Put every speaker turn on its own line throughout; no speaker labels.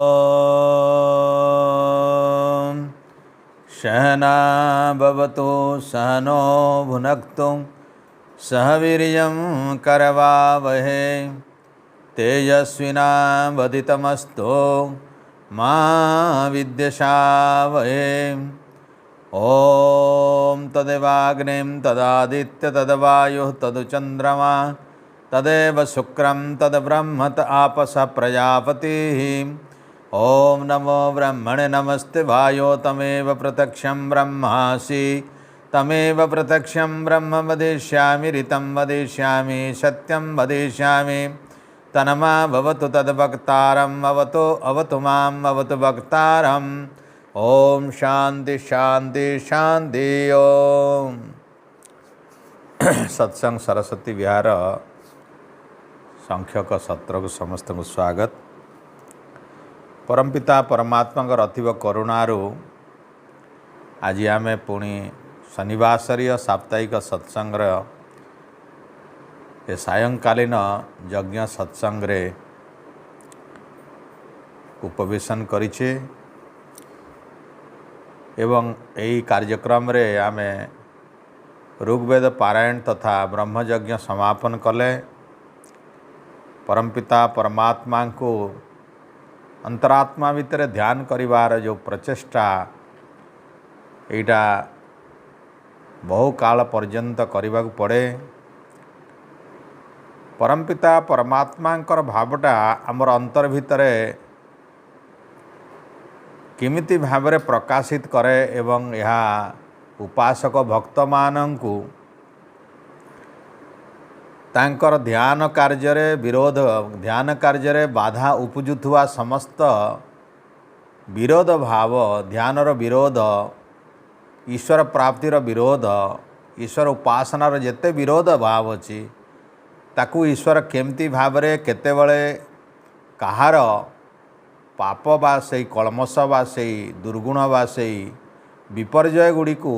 ॐ सहना भवतु सहनो भुनक्तु सह वीर्यं करवावहै तेजस्विनावधितमस्तु मा विद्विषावहै। ॐ तदेवाग्निं तदादित्य तद्वायुः तदुचन्द्रमा तदेव शुक्रं तद्ब्रह्म त आपस प्रजापतिः। ॐ नमो ब्रह्मणे नमस्ते वायो तमेव प्रत्यक्षं ब्रह्मासि तमेव प्रत्यक्षं ब्रह्म वदिष्यामि ऋतं वदिष्यामि सत्यं वदिष्यामि तन्मा भवतु तद्वक्तारम् अवतु माम् अवतु वक्तारम्। ओम शांति शांति शांति। ओम सत्संग सरस्वती विहार संख्यक सत्र को समस्त को स्वागत। परमपिता परमात्मा अतीव करुणारू आज आम पुणी शनिवासरीय साप्ताहिक सत्संग सायंकालीन यज्ञ सत्संग उपवेशन करिछे एवं यही कार्यक्रम रे आमे ऋग्वेद पारायण तथा ब्रह्मयज्ञ समापन कले। परमपिता परमात्मा को अंतरात्मा भितर ध्यान करिवार जो प्रचेष्टा एटा बहु काल पर्यंत करने को पड़े। परमपिता परमात्मा भावटा आमर अंतर भितर किमिति भावरे प्रकाशित करे एवं यह उपासक भक्त मानंकु तांकर ध्यान कार्य विरोध ध्यान कार्य बाधा उपजुथुवा समस्त विरोध भाव ध्यानर विरोध ईश्वर प्राप्तिर विरोध ईश्वर उपासनार जेते विरोध भाव अच्छी ताकू ईश्वर केमती भावरे केतेबळे कहार पाप बा से कलमश बा से दुर्गुण बा से विपर्यय गुड़ी को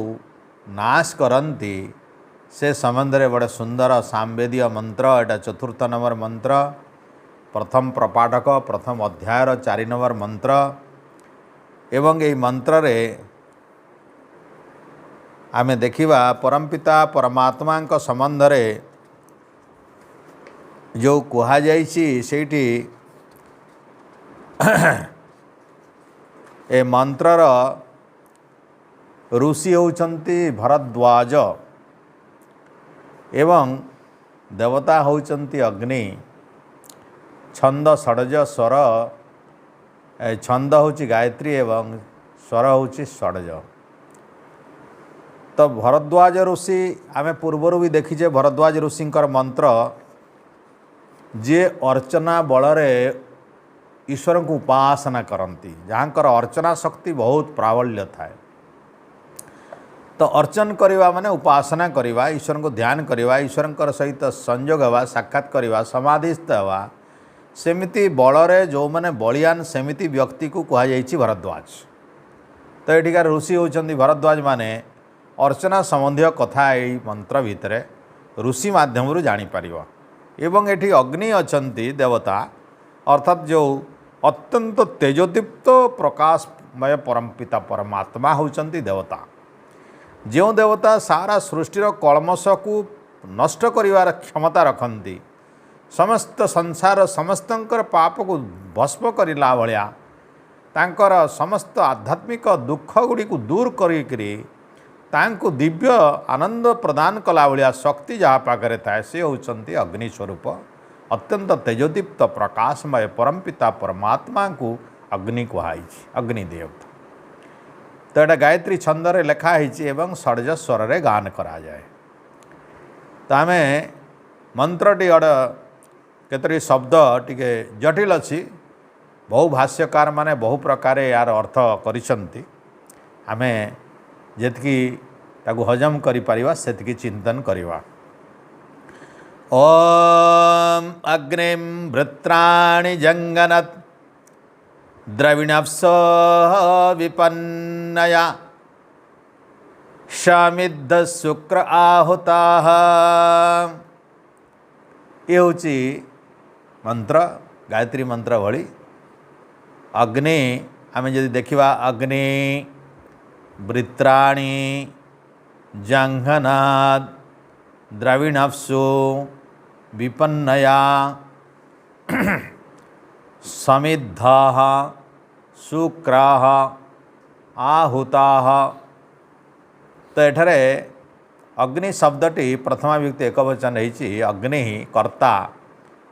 नाश करती से संबंध में बड़े सुंदर सामवेदीय मंत्र एटा चतुर्थ नंबर मंत्र प्रथम प्रपाठक प्रथम अध्यायर 4 नंबर मंत्र एवं यही मंत्र रे आमे देखिबा परमपिता परमात्मा संबंध रे जो कहा जाइछि सेठी ए मंत्रर ऋषि होउचंती भरद्वाज एवं देवता होउचंती अग्नि। छंद षडज स्वर छंद होउची गायत्री एवं स्वर होउची षडज। तो भरद्वाज ऋषि आमे पूर्वर भी देखीचे भरद्वाज ऋषिंकर मंत्र जे अर्चना बलरे ईश्वर को उपासना करती जहाँकर अर्चना शक्ति बहुत प्राबल्य थाए। तो अर्चन करवा माने उपासना करवा ईश्वर को ध्यान करवा ईश्वर सहित संयोग हवा साक्षात करवा समाधिस्थ हवा सेमिति बलरे जो माने बलियान सेमिति व्यक्ति को कहा जाइछि भरद्वाज। तो एठिकार ऋषि होउचंती भरद्वाज माने अर्चना संबंधी कथा यही मंत्र भितर ऋषि माध्यम जानी पारिबो। एवं एठी अग्नि अछंती देवता अर्थात जो अत्यंत तेजोदीप्त प्रकाशमय परमपिता परमात्मा होउचंती देवता। जो देवता सारा सृष्टिर कलमश को नष्ट करिवार क्षमता रखती समस्त संसार समस्तंकर पाप को भस्म करला भलिया तांकर समस्त आध्यात्मिक दुख गुड़ी को दूर करी तांको दिव्य आनंद प्रदान कला भलिया शक्ति जहाँ पाखे थाए से होउचंती अग्नि स्वरूप अत्यंत तेजोदीप्त प्रकाशमय परमपिता परमात्मा को अग्नि कहुई अग्निदेवता। तो यहाँ गायत्री छंदरे लिखाई एवं षडज स्वर रे गान करा जाए। तो आम मंत्रटी केतरी शब्द टिके जटिल अच्छी बहु भाष्यकार माने बहु प्रकार यार अर्थ करिसंती आमे जेतकी ताकू हजम करि परिबा सेतकी चिंतन करिबा। ओम अग्निं वृत्राणि जंगनत् द्रविणप्सो विपन्नया शमिद्ध शुक्र आहुताः। ये हूँ मंत्र गायत्री मंत्र भली अग्नि आम जदि देखा अग्नि वृत्राणि जंघनाद द्रविणप्सु विपन्नया समिद्धाः शुक्राः आहुताः। तो एठारे अग्नि शब्दटी प्रथमा विभक्ति एकवचन होती अग्नि कर्ता।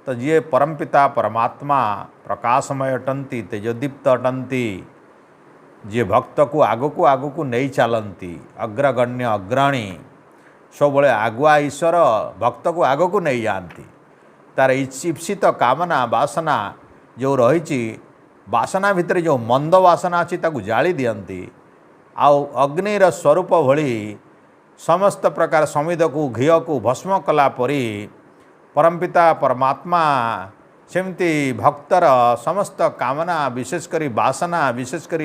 तो जी परमपिता परमात्मा प्रकाशमय अटंती तेजोदीप्त अटंती जी भक्त को आगू नहीं चलती अग्रगण्य अग्रणी सब आगुआ ईश्वर भक्त को आगू नहीं जाती तार इप्सित कामना वासना जो रही वासना भितर जो मंद वासना अच्छी ताकू जाली दियंती आउ अग्निर स्वरूप भली समस्त प्रकार समिध को घी को भस्म कला परी परमपिता परमात्मा सेमती भक्तर समस्त कामना विशेषकर वासना विशेषकर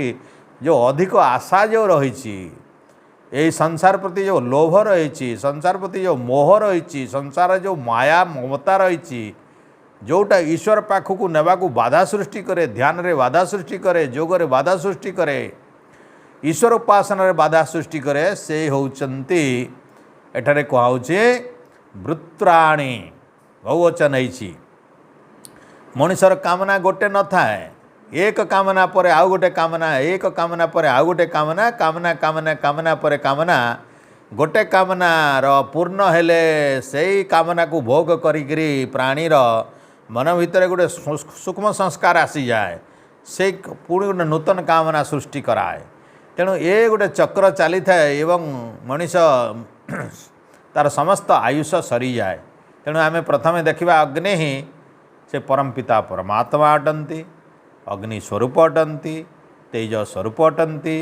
जो अधिक आशा जो रही यही संसार प्रति जो लोभ रही संसार प्रति जो मोह रही संसार जो माया ममता रही जोटा ईश्वर पाखक नेबा को बाधा सृष्टि करे ध्यान रे बाधा सृष्टि करे योग रे बाधा सृष्टि करे ईश्वर उपासना रे बाधा सृष्टि करे से होउचंती एठारे कहाउचे वृत्राणि बहुवचन होइछि। मनुष्यर कामना गोटे न थाए एक कामना पर आउ गोटे कामना एक कामना पर आउ गोटे कामना कामना कामना कामना पर कामना गोटे कामना रो पूर्ण हेले सेई कामना को भोग करिकरी प्राणीर मन भितर गोटे सूक्ष्म संस्कार आसी जाए से पुणी गोटे नूतन कामना सृष्टि कराए। तेणु ये गोटे चक्र चली थाए एवं मनीष तार समस्त आयुष सरी जाए। तेणु आम प्रथमे देखा अग्नि ही से परमपिता परमात्मा अटंती अग्नि स्वरूप अटंती तेज स्वरूप अटंती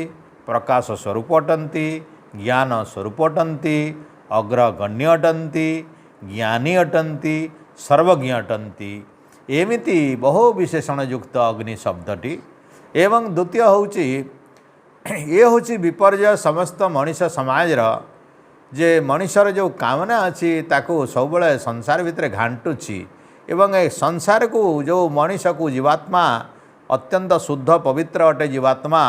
प्रकाश स्वरूप अटंती ज्ञान स्वरूप अटंती अग्रगण्य अटंती ज्ञानी अटंती सर्वज्ञ अटंती एमिति बहु विशेषण युक्त अग्नि शब्दटी। एवं द्वितीय होची ये होची विपर्य समस्त मनीष समाज जे मनीषर जो कामना अच्छी ताकू सब बड़े संसार भितर घांटुची एवं ए संसार को जो मनीष को जीवात्मा अत्यंत शुद्ध पवित्र अटे जीवात्मा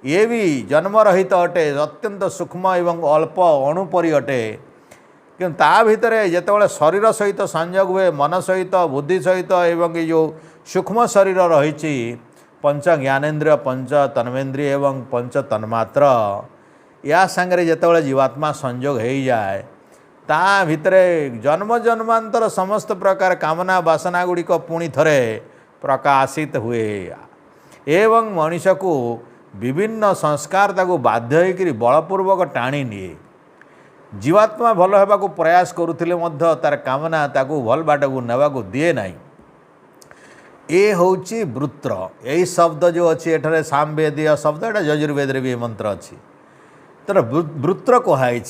ये भी जन्म रहित अटे अत्यंत सूक्ष्म एवं अल्प अणुपरी अटे कि ता भितर जितेबाला शरीर सहित संयोग हुए मन सहित बुद्धि सहित एवं ये जो सूक्ष्म शरीर रही पंच ज्ञानेन्द्रिय पंच तन्मेन्द्रिय एवं पंच तन्मात्र या सांगे जितेबाला जीवात्मा संयोग हो जाए ता भितर जन्म जन्मांतर समस्त प्रकार कामना वासना गुड़िक पुणी थरे प्रकाशित हुए एवं मनीष को विभिन्न संस्कार ताको बाध्य होकर बलपूर्वक टाणी निए। जीवात्मा भल होगा प्रयास करुले तार कामना ताको भल बाट को नेबा को दिए नहीं। ये होची वृत्र यही शब्द जो अच्छी एठारे सामवेदीय शब्द एटा यजुर्वेद रे भी मंत्र अच्छी तर वृत्र कहुई।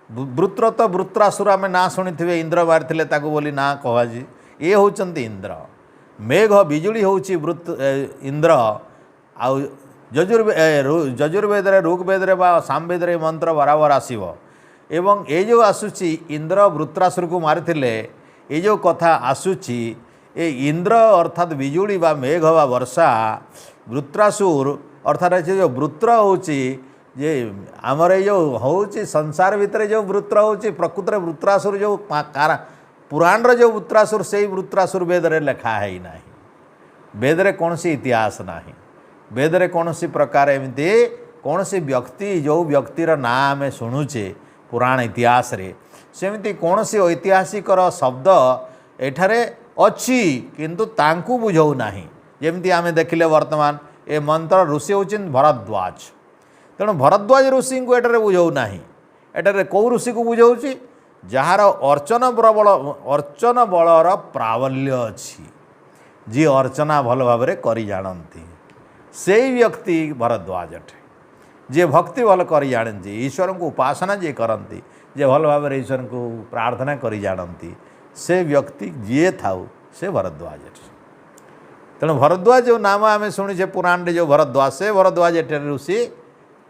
वृत्र तो वृत्रासुर आम ना शुणी इंद्र मारी ताको बोली ना कहुजी ये होचंती इंद्र। मेघ बिजुली होची इंद्र आउ यजुर्वेद ऋग्वेद सामवेद मंत्र बराबर आसव एवं ये जो आसूची इंद्र वृत्रासुर को मारी ये जो कथा आसूची ये इंद्र अर्थात बिजुली बा मेघ बा वर्षा वृत्रासुर अर्थात जो वृत्र होची जे आमर ये जो होची संसार भितर जो वृत्र होची प्रकृत वृत्रासुर जो पुराण जो वृत्रासुर से वृत्रासुर वेद रे लिखा है ना वेद रे कौन सी इतिहास ना वेद रे कौन सी प्रकार एमती कौन सी व्यक्ति जो व्यक्तिर ना आम शुणुचे पुराण इतिहास रे सेमती कौन सी ऐतिहासिक शब्द एठारे अच्छी किंतु तांकु बुझौ नाही। जेमती आम देखिले वर्तमान ए मंत्र ऋषि होचिन भरद्वाज तेणु भरद्वाज ऋषि को एठारे बुझौ नाही। एठारे कौ ऋषि को बुझाऊँगी जार अर्चन बलर प्राबल्य अच्छी जी अर्चना भल भाव करी जानती से व्यक्ति भरद्वाज अटे। जे भक्ति भल करी जानती ईश्वर को उपासना जे करती जे भल भाव ईश्वर को प्रार्थना करी जानती से व्यक्ति जी थाउ से भरद्वाज अटे। तेणु भरद्वाज जो नाम आम शुणुचे पुराण जो भरद्वाज से भरद्वाज एट ऋषि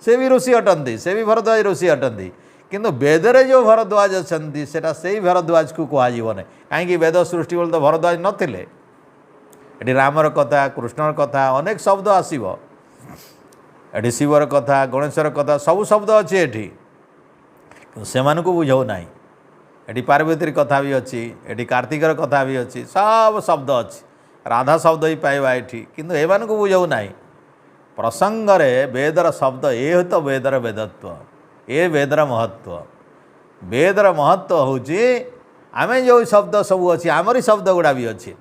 से भी ऋषि अटंती से भी भरद्वाज ऋषि अटंती किंतु वेदरे जो भरद्वाज अच्छा से भरद्वाज को कहुना कहीं वेद सृष्टि बोले तो भरद्वाज नथिले एटी रामर कथा कृष्णर कथा अनेक शब्द आसीबो एटी शिवर कथा गणेशर कथा सब शब्द अच्छी एटी से बुझाऊ ना एटी पार्वती कथा भी अच्छी एटी कार्तिकर कथा भी अच्छी सब शब्द अच्छी राधा शब्द ही पाइबा एटी किंतु एमान को बुझाऊ ना प्रसंग रे वेदर शब्द ये तो वेदर वेदत्व ये वेदर महत्व हूँ आमे जो शब्द सब अच्छी आमरी शब्द गुड़ा भी अच्छी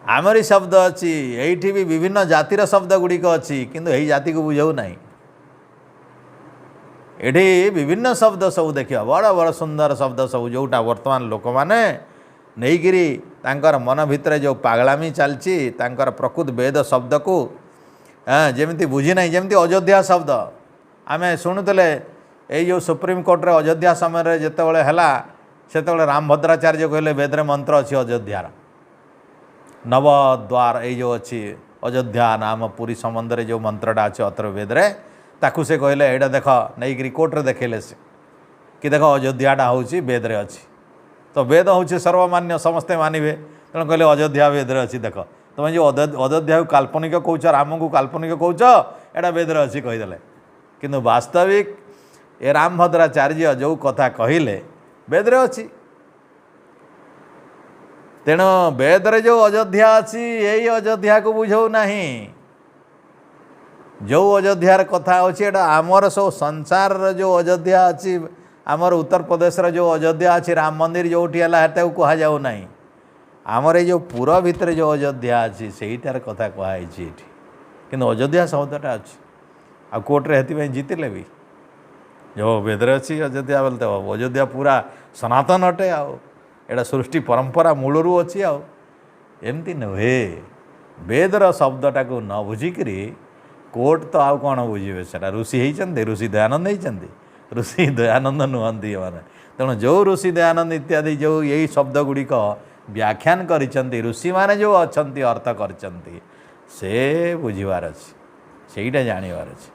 आमरी शब्द अच्छी एठी भी विभिन्न जातिर शब्द गुड़िक अच्छी किंतु यही जाति को बुझाऊ ना एठी विभिन्न शब्द सब देखिए बड़ बड़ सुंदर शब्द सब जोटा वर्तमान लोक मैंने नहींकि तांकर मन भितर जो पागलामी चलती तांकर प्रकृत वेद शब्द को जमी बुझी ना जमी अयोध्या शब्द आम शुणुले ये जो सुप्रीम कोर्ट रे अयोध्या समय जितेबाला है से राम भद्राचार्य कहले वेदरे मंत्र अच्छी अयोध्यार नवद्वार ये जो अच्छी अयोध्या नाम पुरी संबंध में जो मंत्रटा अच्छे अथर्ववेदरे ताकू से कहले यहाँ देख नहीं कोर्ट रे देखेले से कि देख अयोध्याटा हूँ वेदरे अच्छी तो वेद हूँ सर्वमान्य समस्ते मानवे तेणु कहले अयोध्या वेदरे अच्छी देख तुम जो अयोध्या को काल्पनिक कौच राम को काल्पनिक कौच यहाँ वेदरे अच्छी कहीदे किंतु वास्तविक ए राम भद्राचार्य जो कथा कहले वेदरे अच्छी तेणु वेदरे जो अयोध्या अच्छी यही अयोध्या को बुझाऊ ना जो अयोध्यार कथा अच्छी एटा आमर सब संसार जो अयोध्या अच्छी आमर उत्तर प्रदेश जो अयोध्या अच्छी राम मंदिर जो है कह जाऊ ना आमर ये जो पूरा भितर जो अयोध्या अच्छी सेटार कथा कहुई कि अयोध्या शब्दटा अच्छी आ कोर्टे से जीतिले भी जो वेदरे अच्छी अयोध्या बोलते अयोध्या पूरा सनातन अटे आड़ा सृष्टि परंपरा मूलरू अच्छी आमती नुहे वेदर शब्दटा को न बुझिकी कोर्ट तो आउ कौन बुझे से ऋषि होती ऋषि दयानंद होती ऋषि दयानंद नुहति मैंने तेणु जो ऋषि दयानंद इत्यादि जो यही शब्द गुड़िक व्याख्यान करिसेंती ऋषि माने जो अच्छा अर्थ करिसेंती से बुझीबार अच्छी सेटा जानिबार अच्छी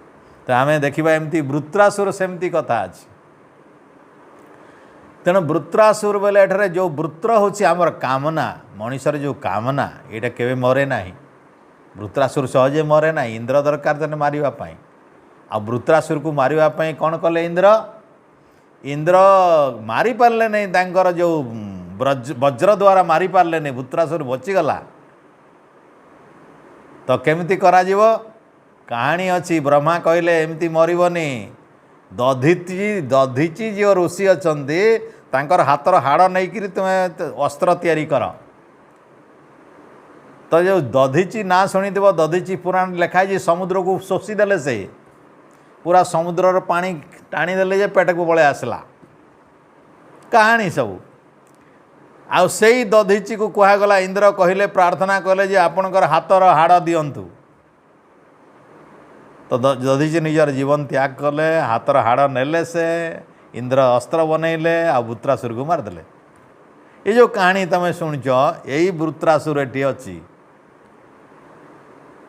तो आम देखा एमती वृत्रासुर सेमती कथा अच्छी तेणु वृत्रासुर बोले एठारे जो वृत्र होची आमर कामना मनीषर जो कामना यहाँ केवे मरे ना वृत्रासुर सहजे मरे ना इंद्र दरकार तेने मारिबा आ वृत्रासुर को मारिबा कौन कले इंद्र मारी पारले नहीं तांकर जो वज्र द्वारा मारी पारले नहीं वृत्रासुर बचीगला तो केमिति करा जीवो कहानी अच्छी ब्रह्मा कहले एमती मरबनी दधीची जो ऋषि अच्छी तांकर हाथर हाड़ नहीं कि तुम्हें अस्त्र तैयारी कर तो जो दधीची ना शुणी दधीची पुराण लिखाई समुद्र को शोषीदे से पूरा समुद्र पानी टाणीदे जे पेट को बड़े आसला कहानी सब आउ से दधीची को कहगला इंद्र कहले प्रार्थना कले जे आपणकर हाथर हाड़ दिंतु तो दधीची निजर जीवन त्याग कले हाथर हाड़ नेले से इंद्र अस्त्र बनइले आ वृत्रासुर को मारदेले ये जो कहानी तुम शुणुच यही वृत्रासुर एटी अच्छी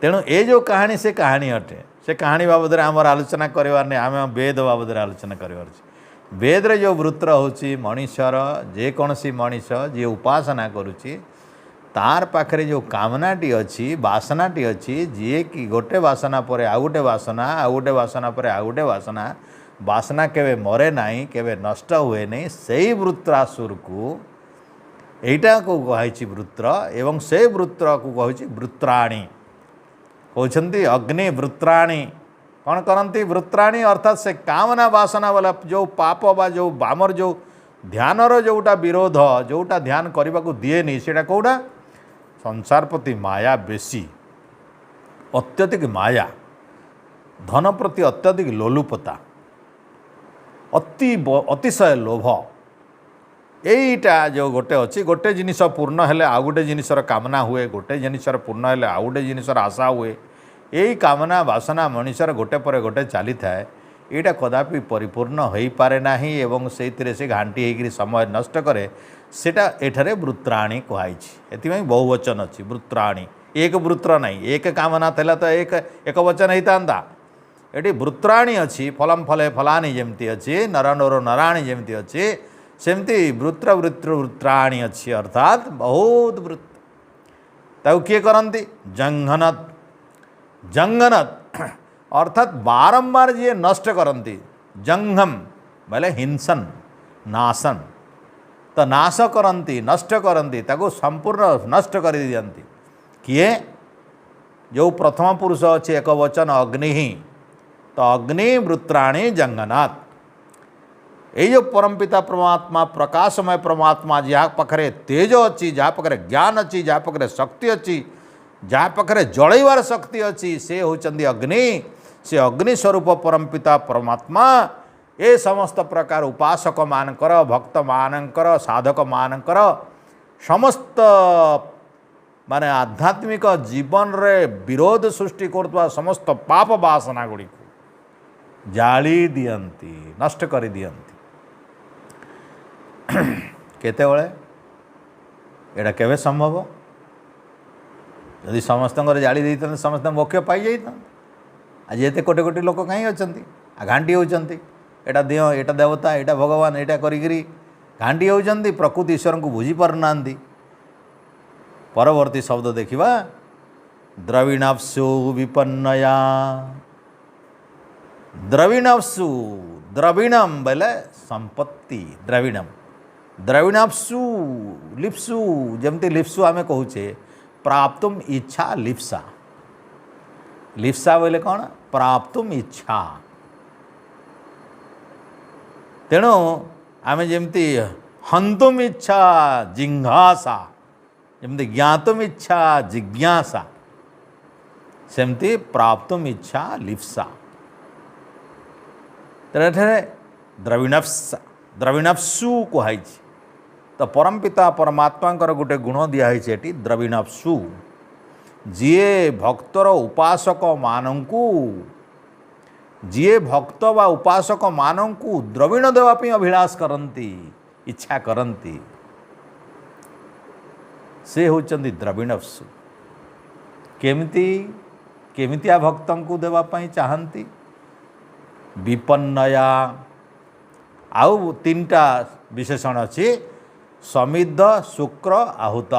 तेणु ये जो कहानी से कहानी अटे से कहानी बाबद आमर आलोचना करवार नहीं आम वेद बाबद आलोचना करार वेद रे जो वृत्र होची मनीषर जेकोसी मनीष जी उपासना करुच्ची तार पाखरे जो कामनाटी अच्छी बासनाटी अच्छी जी कि गोटे बासना पर आउ गोटे बासना आउ गोटे बासना पर आउ गोटे बासना बासना केवे मरे नहीं केवे नष्ट हुए नहीं से वृत्रासुर को यहीटा को कही वृत्र एवं से वृत्र को कही वृत्राणी कहते अग्नि वृत्राणी कौन करती वृत्राणी अर्थात से कामना बासना वाला जो पाप बा जो बामर जो ध्यानर जोटा विरोध जोटा ध्यान करने को दिए से कौटा संसार प्रति माया बेसी अत्यधिक माया धन प्रति अत्यधिक लोलुपता अतिशय लोभ यहीटा जो गोटे अच्छी गोटे जिनिस पूर्ण हेले आउ गोटे जिनिसर कामना हुए गोटे जिनिसर पूर्ण हेले आउ गोटे जिनिसर आशा हुए यही कामना बासना मनुष्यर गोटे पर गोटे चली थाए यहाँ कदापि परिपूर्ण हो पारे ना एवं से घांटी होकर समय नष्ट करे सेटा एठारे वृत्राणी कहुई बहुवचन अच्छी वृत्राणी एक वृत्र नहीं एक कामना था तो एक वचन होता ये वृत्राणी अच्छी फलम फले फलानी जमती अच्छी नर नर नराणी जमती अच्छी सेमती वृत्र वृत्र वृत्राणी अच्छी अर्थात बहुत वृत्त ताकू किए करती जंघनत जंघनत अर्थात बारंबार जी नष्ट करती जंघम बोले हिंसन नाशन तो नाश करती नष्ट करती ताकू संपूर्ण नष्ट कर दियंती किए जो प्रथम पुरुष अच्छे एक वचन अग्नि तो अग्नि वृत्राणी जंगनाथ ये जो परमपिता परमात्मा प्रकाशमय परमात्मा जहाँ पाखे तेज अच्छी जहाँ पाखे ज्ञान अच्छी जहाँ पाखे शक्ति अच्छी जहाँ पाखे जलैवार शक्ति अच्छी से होचंदी अग्नि से अग्नि स्वरूप परमपिता परमात्मा ये समस्त प्रकार उपासक मानकर भक्त मानकर साधक मानकर समस्त माने आध्यात्मिक जीवन रे विरोध सृष्टि करता समस्त पाप वासना गुड़ी को जाली दियंती नष्ट कर दियंती केतेबेले एटा केवे संभव यदि समस्त जाली देते समस्त मोक्ष पाई जाता आज एत कोटी कोटी लोक कहीं अच्छा घाटी होती एटा दिह एटा देवता एटा भगवान एटा करी घाटी होती प्रकृति ईश्वर को बुझी पारना परवर्ती शब्द देखा द्रविणाप्सु विपन्नया द्रविणाप्सु द्रविणम बोले संपत्ति द्रविणम द्रविणाप्सु लिप्सु जमती लिप्सु आमे कहूचे प्राप्तुम इच्छा लिप्सा लिप्सा बोले कौन प्राप्तुम इच्छा तेणु आमे जमती हंतुम इच्छा जिघासा जमती ज्ञातुम इच्छा जिज्ञासा सेमती प्राप्तुम इच्छा लिप्सा तेरे द्रविणप्सा द्रविणप्सु कहुई तो परमपिता परमात्मा गोटे गुण दिखाई द्रविणप्सु जीए भक्तर उपासक मानू जीए भक्त व उपासक मानू द्रविण देवाई अभिलाष करती इच्छा करती से होचंदी द्रविणप्सु केमिति केमितिया भक्त को देवाई चाहती विपन्नया आउ तीनटा विशेषण अच्छी समिद्ध शुक्र आहुत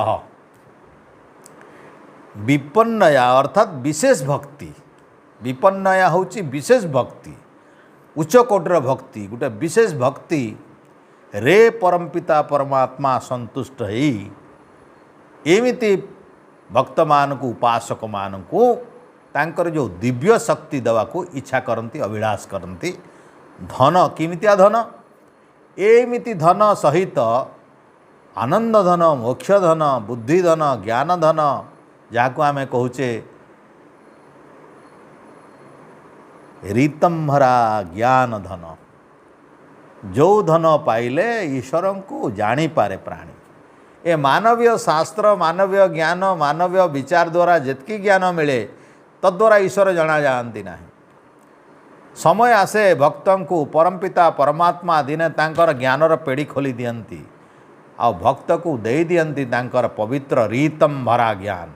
विपन्नया अर्थात विशेष भक्ति विपन्नया होची विशेष भक्ति उच्च कोटर भक्ति गोटे विशेष भक्ति रे परमपिता परमात्मा संतुष्ट ही एमिति भक्त मान को उपासक मान को तांकर जो दिव्य शक्ति देवा को इच्छा करती अभिलाष करती धन किमितिया धन एमिति धन सहित आनंद धन मोक्ष धन बुद्धि धन ज्ञान धन जहाँ को आमे कहूचे रीतंभरा ज्ञान धन जो धन पाइले ईश्वर को जानी पारे प्राणी ए मानवीय शास्त्र मानवीय ज्ञान मानवीय विचार द्वारा जितकी ज्ञान मिले तद्वारा ईश्वर जना जाती ना समय आसे भक्त को परमपिता परमात्मा दिने तांकर ज्ञानर पेड़ी खोली दियंती आ भक्त को दे दियंती तांकर पवित्र रीतम भरा ज्ञान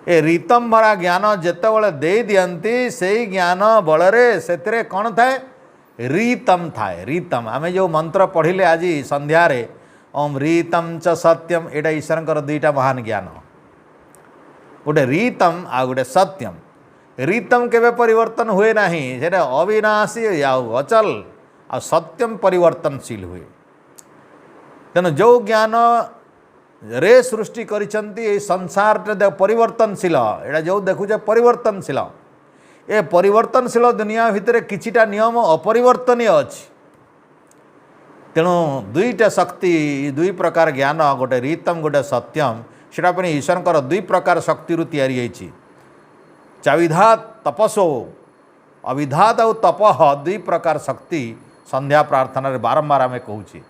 ए रीतम भरा ज्ञान जेतेबेले दे दियंती से ज्ञान बलरे सेतिरे कौन थाए रीतम थाए रीतम आमे जो मंत्र पढ़िले आज संध्यारे ओम रीतम च सत्यम एटा ईश्वर दुईटा महान ज्ञान गोटे रीतम आ गोटे सत्यम रीतम केवे परिवर्तन हुए नहीं सेटा अविनाशी या अचल आ सत्यम परिवर्तनशील हुए तेणु जो ज्ञान रे सृष्टि करिसंती संसार परिवर्तनशील एटा जो देखुचे परिवर्तनशील ए परिवर्तनशील दुनिया भितर किछिटा नियम अपरिवर्तनीय अछि तेणु दुईटा शक्ति दुई प्रकार ज्ञान गोटे रीतम गोटे सत्यम सेटा पनि ईश्वर दुई प्रकार शक्ति रु तैयारी होइछि चाविधात तपसो अविधात और तपह दुई प्रकार शक्ति संध्या प्रार्थना रे बारंबार आमे कहूचे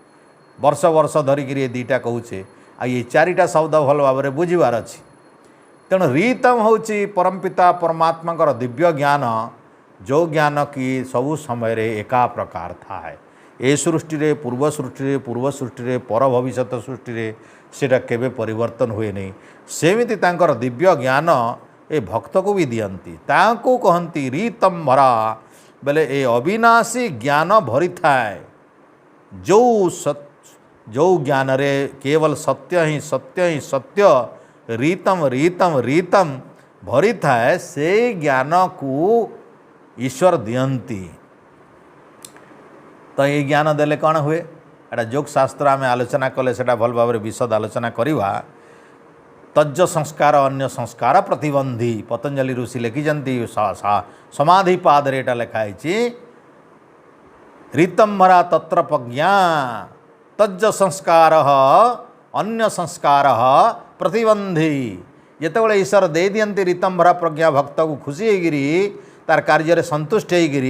वर्ष वर्ष धरिकी ये दुईटा कहूचे आ ये चारिटा शब्द भल भाव में बुझीबार अच्छी तेणु रीतम होची परमपिता परमात्मा दिव्य ज्ञान जो ज्ञान की सबु समय रे एका प्रकार थाए ए सृष्टि रे पूर्व सृष्टि रे पर भविष्य सृष्टि रे सेटा केबे परिवर्तन हुए नहीं सेमिति तांकर दिव्य ज्ञान ए भक्त को भी दियंती ताको कहंती रीतम भरा बेले ए अविनाशी ज्ञान भरी थाए जो ज्ञान रे केवल सत्य ही सत्य रीतम रीतम रीतम भरी थाए से ज्ञान को ईश्वर दियंती। तो ये ज्ञान देले कौन हुए एटा जोग शास्त्र आम आलोचना कले से भल भाव विशद आलोचना करवा। तज्ज संस्कार अन्य संस्कार प्रतिबंधी पतंजलि ऋषि लिखिंट समाधि पादरे एटा लिखाई रीतम भरा तत्र प्रज्ञा तज्ज संस्कार अन्य संस्कार प्रतिबंधी। जितेबाला ईश्वर दे दियंती रीतम भरा प्रज्ञा भक्त को खुशी होगी तार कार्य संतुष्ट होगी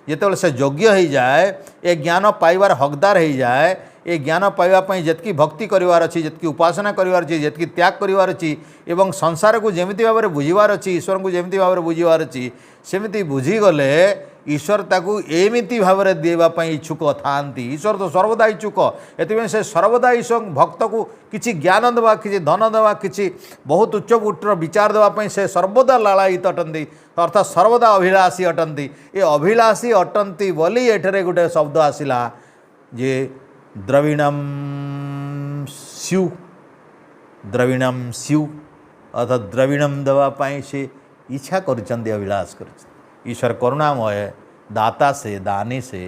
जितेबाला से योग्य हो जाए ए ज्ञान पाइबार हकदार हो जाए ए ज्ञान पाइबापी जितकी भक्ति करार अच्छी जितकी उपासना करार अच्छी जितकी त्याग करार अच्छी एवं संसार को जमी भाव में बुझीबार अच्छी ईश्वर को जमी भाव में बुझीबार अच्छी सेमती बुझीगले ईश्वर ताकू एमिति भाव में देवाई इच्छुक था। ईश्वर तो सर्वदा इच्छुक एथि से सर्वदा ईश्वर भक्त को किसी ज्ञान देवा किसी धन देवा किसी बहुत उच्च कोटर विचार देवाई से सर्वदा लालायित अटंती अर्थात सर्वदा अभिलाषी अटंती। ये अभिलाषी अटंती बोली एठरे गोटे शब्द आसला जे द्रविणम स्यु अर्थात द्रविणम देवाई से इच्छा कर अभिलाष कर। ईश्वर करुणामय दाता से दानी से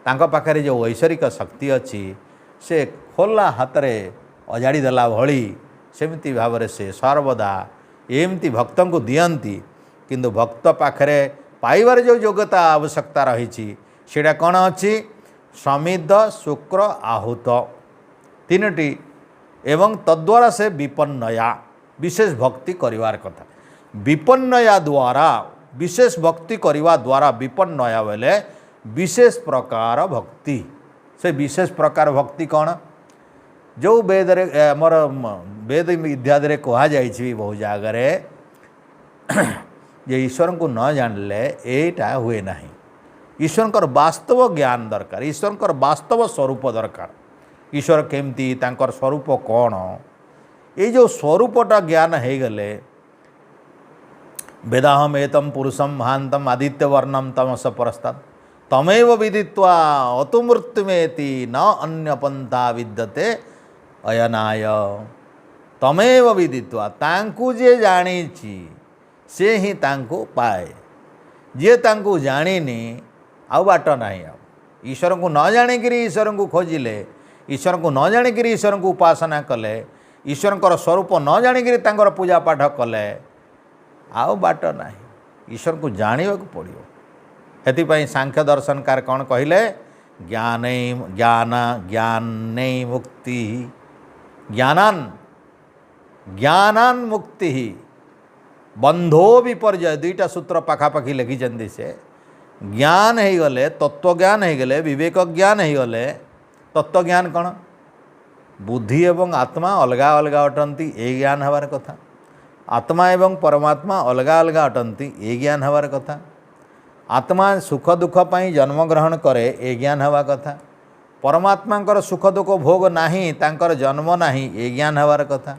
तांको पाखरे जो ऐश्वरिक शक्ति अच्छी से खोला हाथ में अजाड़ी देला भली सेमती भाव से सर्वदा एमती भक्त को दियंती। किंतु भक्त पाखरे पाइबार जो योग्यता आवश्यकता रही सेटा कौन अच्छी समिध शुक्र आहूत तीनोटी एवं तद्वारा से विपन्नया विशेष भक्ति करिवार कथा। विपन्नया द्वारा विशेष भक्ति करने द्वारा विपन्नया बेले विशेष प्रकार भक्ति से विशेष प्रकार भक्ति कौन जो वेद आमर वेद इत्यादि कहुई बहुत जगार जे ईश्वर को न जानले एटा हुए ना। ईश्वर वास्तव ज्ञान दरकार ईश्वर वास्तव स्वरूप दरकार ईश्वर केमती तांकर स्वरूप कौन ये जो स्वरूपटा ज्ञान हो गले वेदाहम एतम पुरुषम महांतम आदित्य वर्णम तमस परस्तात् तमेव विदित्वा अतुमृत्युमेति न अन्य पंथा विद्यते अयनाय। तमेव विदित्वा तांकु जे जानी से ही तांकु पाए जे तांकु जानी आउ बाट नहीं। ईश्वर को न जाणिक ईश्वर को खोजिले ईश्वर को न जाणिक ईश्वर को उपासना कले ईश्वर स्वरूप न जाणिक पूजा पाठ कले आउ बाट ना। ईश्वर को जाना पड़ो हेतिपाई सांख्य दर्शनकार कौन कहले ज्ञान ज्ञान मुक्ति ज्ञानान मुक्ति बंधो विपर्जय दुईटा सूत्र पाखापाखि लिखिं से ज्ञान हो गले तत्वज्ञान हो गले विवेक ज्ञान हो गले तत्वज्ञान कौन बुद्धि एवं आत्मा अलगा अलगा अटंती ए ज्ञान हबार कथा। आत्मा एवं परमात्मा अलगा अलगा अटंती ए ज्ञान हबार कथा। आत्मा सुख दुख पाई जन्म ग्रहण करे ए ज्ञान हवा कथा। परमात्मा सुख दुख भोग नाही तांकर जन्म नाही ए ज्ञान हबार कथा।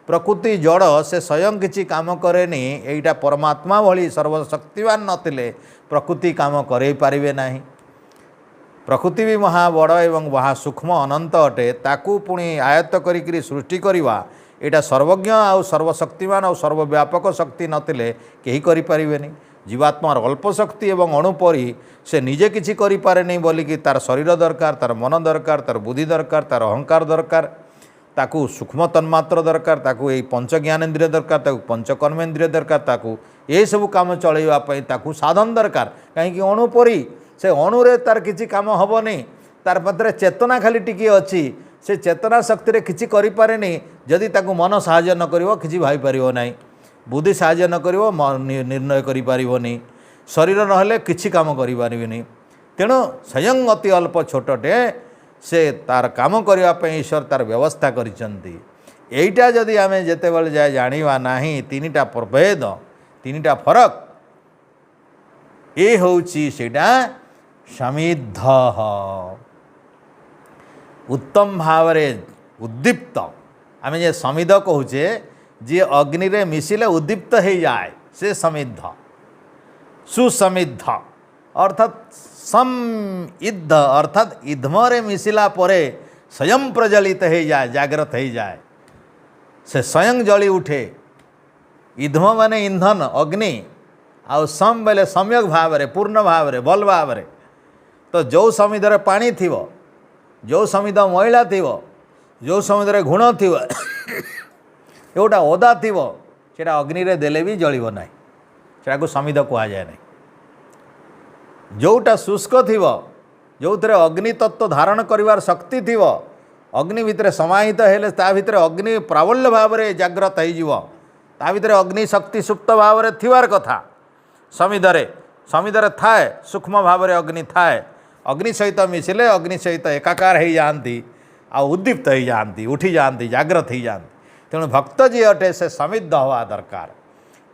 प्रकृति जड़ से स्वयं किसी काम करेनी एटा परमात्मा भली सर्वशक्तिवान नथिले प्रकृति काम करे पारिबे नाही। प्रकृति भी महाबड़ एवं महा सूक्ष्म अनंत अटे ताकू पुणी आयत्त करी सृष्टि करवा एटा सर्वज्ञ आउ सर्वशक्तिमान और सर्वव्यापक शक्ति नथिले केही करि पारिबेनी। जीवात्मार अल्प शक्ति एवं अणुपरी से निजे किछि करि पारे नहीं बोलिकी तार शरीर दरकार तार मन दरकार तार बुद्धि दरकार तार अहंकार दरकार ताकू सूक्ष्म तन्मात्र दरकार ताकू ये पंच ज्ञानेन्द्रिय दरकार ताकू पंच कर्मेन्द्रिय दरकार ताकू ये सब काम चलैवाई ताकू साधन दरकार कहीं अणुपरी से अणुरे तार किछि काम हेनी तार पात्र चेतना खाली टिकी अच्छी से चेतना शक्ति किछि करि पारेनी जदि ताकू मन साहाय्य न करिवो किछि भाई पारिवो नाही बुद्धि साहाय्य न करिवो निर्णय करि पारिवोनी शरीर नहले किछि काम करि पारिबेनी। तेणु स्वयं अति अल्प छोटटे से तार काम करने ईश्वर तार व्यवस्था करिसेंती। एइटा जदि आमे जेतेबेले जाय जानिबा नाही तीनिटा प्रभेद तीनिटा फरक ए होउची सेटा समिद्ध उत्तम भाव उद्दीप्त आमे जे समिध कहूचे जी अग्नि रे मिसिले उद्दीप्त हो जाए से समिद्ध सुसमिद्ध अर्थात समिद्ध अर्थात इधमरे मिसिला परे स्वयं प्रज्वलित हो जाए जागृत हो जाए से स्वयं जली उठे। ईधम माने इंधन अग्नि आउ सम बेले सम्यक भाव में पूर्ण भाव में भल भाव में। तो जो समिधर पानी थिव जो समिध मैला थिव जो समिधर गुण थिव जोटा ओदा थिव सेटा अग्नि रे देले भी जलिब ना सेटा को समिध कह जाए ना। जोटा शुष्क थिव जो थे अग्नि तत्व धारण करिवार शक्ति थिव अग्नि भितर समाहित हेले ता भितर अग्नि प्राबल्य भाव में जाग्रत हो ता भितर अग्नि शक्ति सुप्त भाव में थिवार कथा। समिधरे थाए सूक्ष्म भाव में अग्नि थाए अग्नि सहित मिसिले अग्नि सहित एकाकार हो जाती आ उद्दीप्त हो जाती उठी जाती जाग्रत हो जाती। तेणु भक्त जी अटे से समिद्ध हवा दरकार।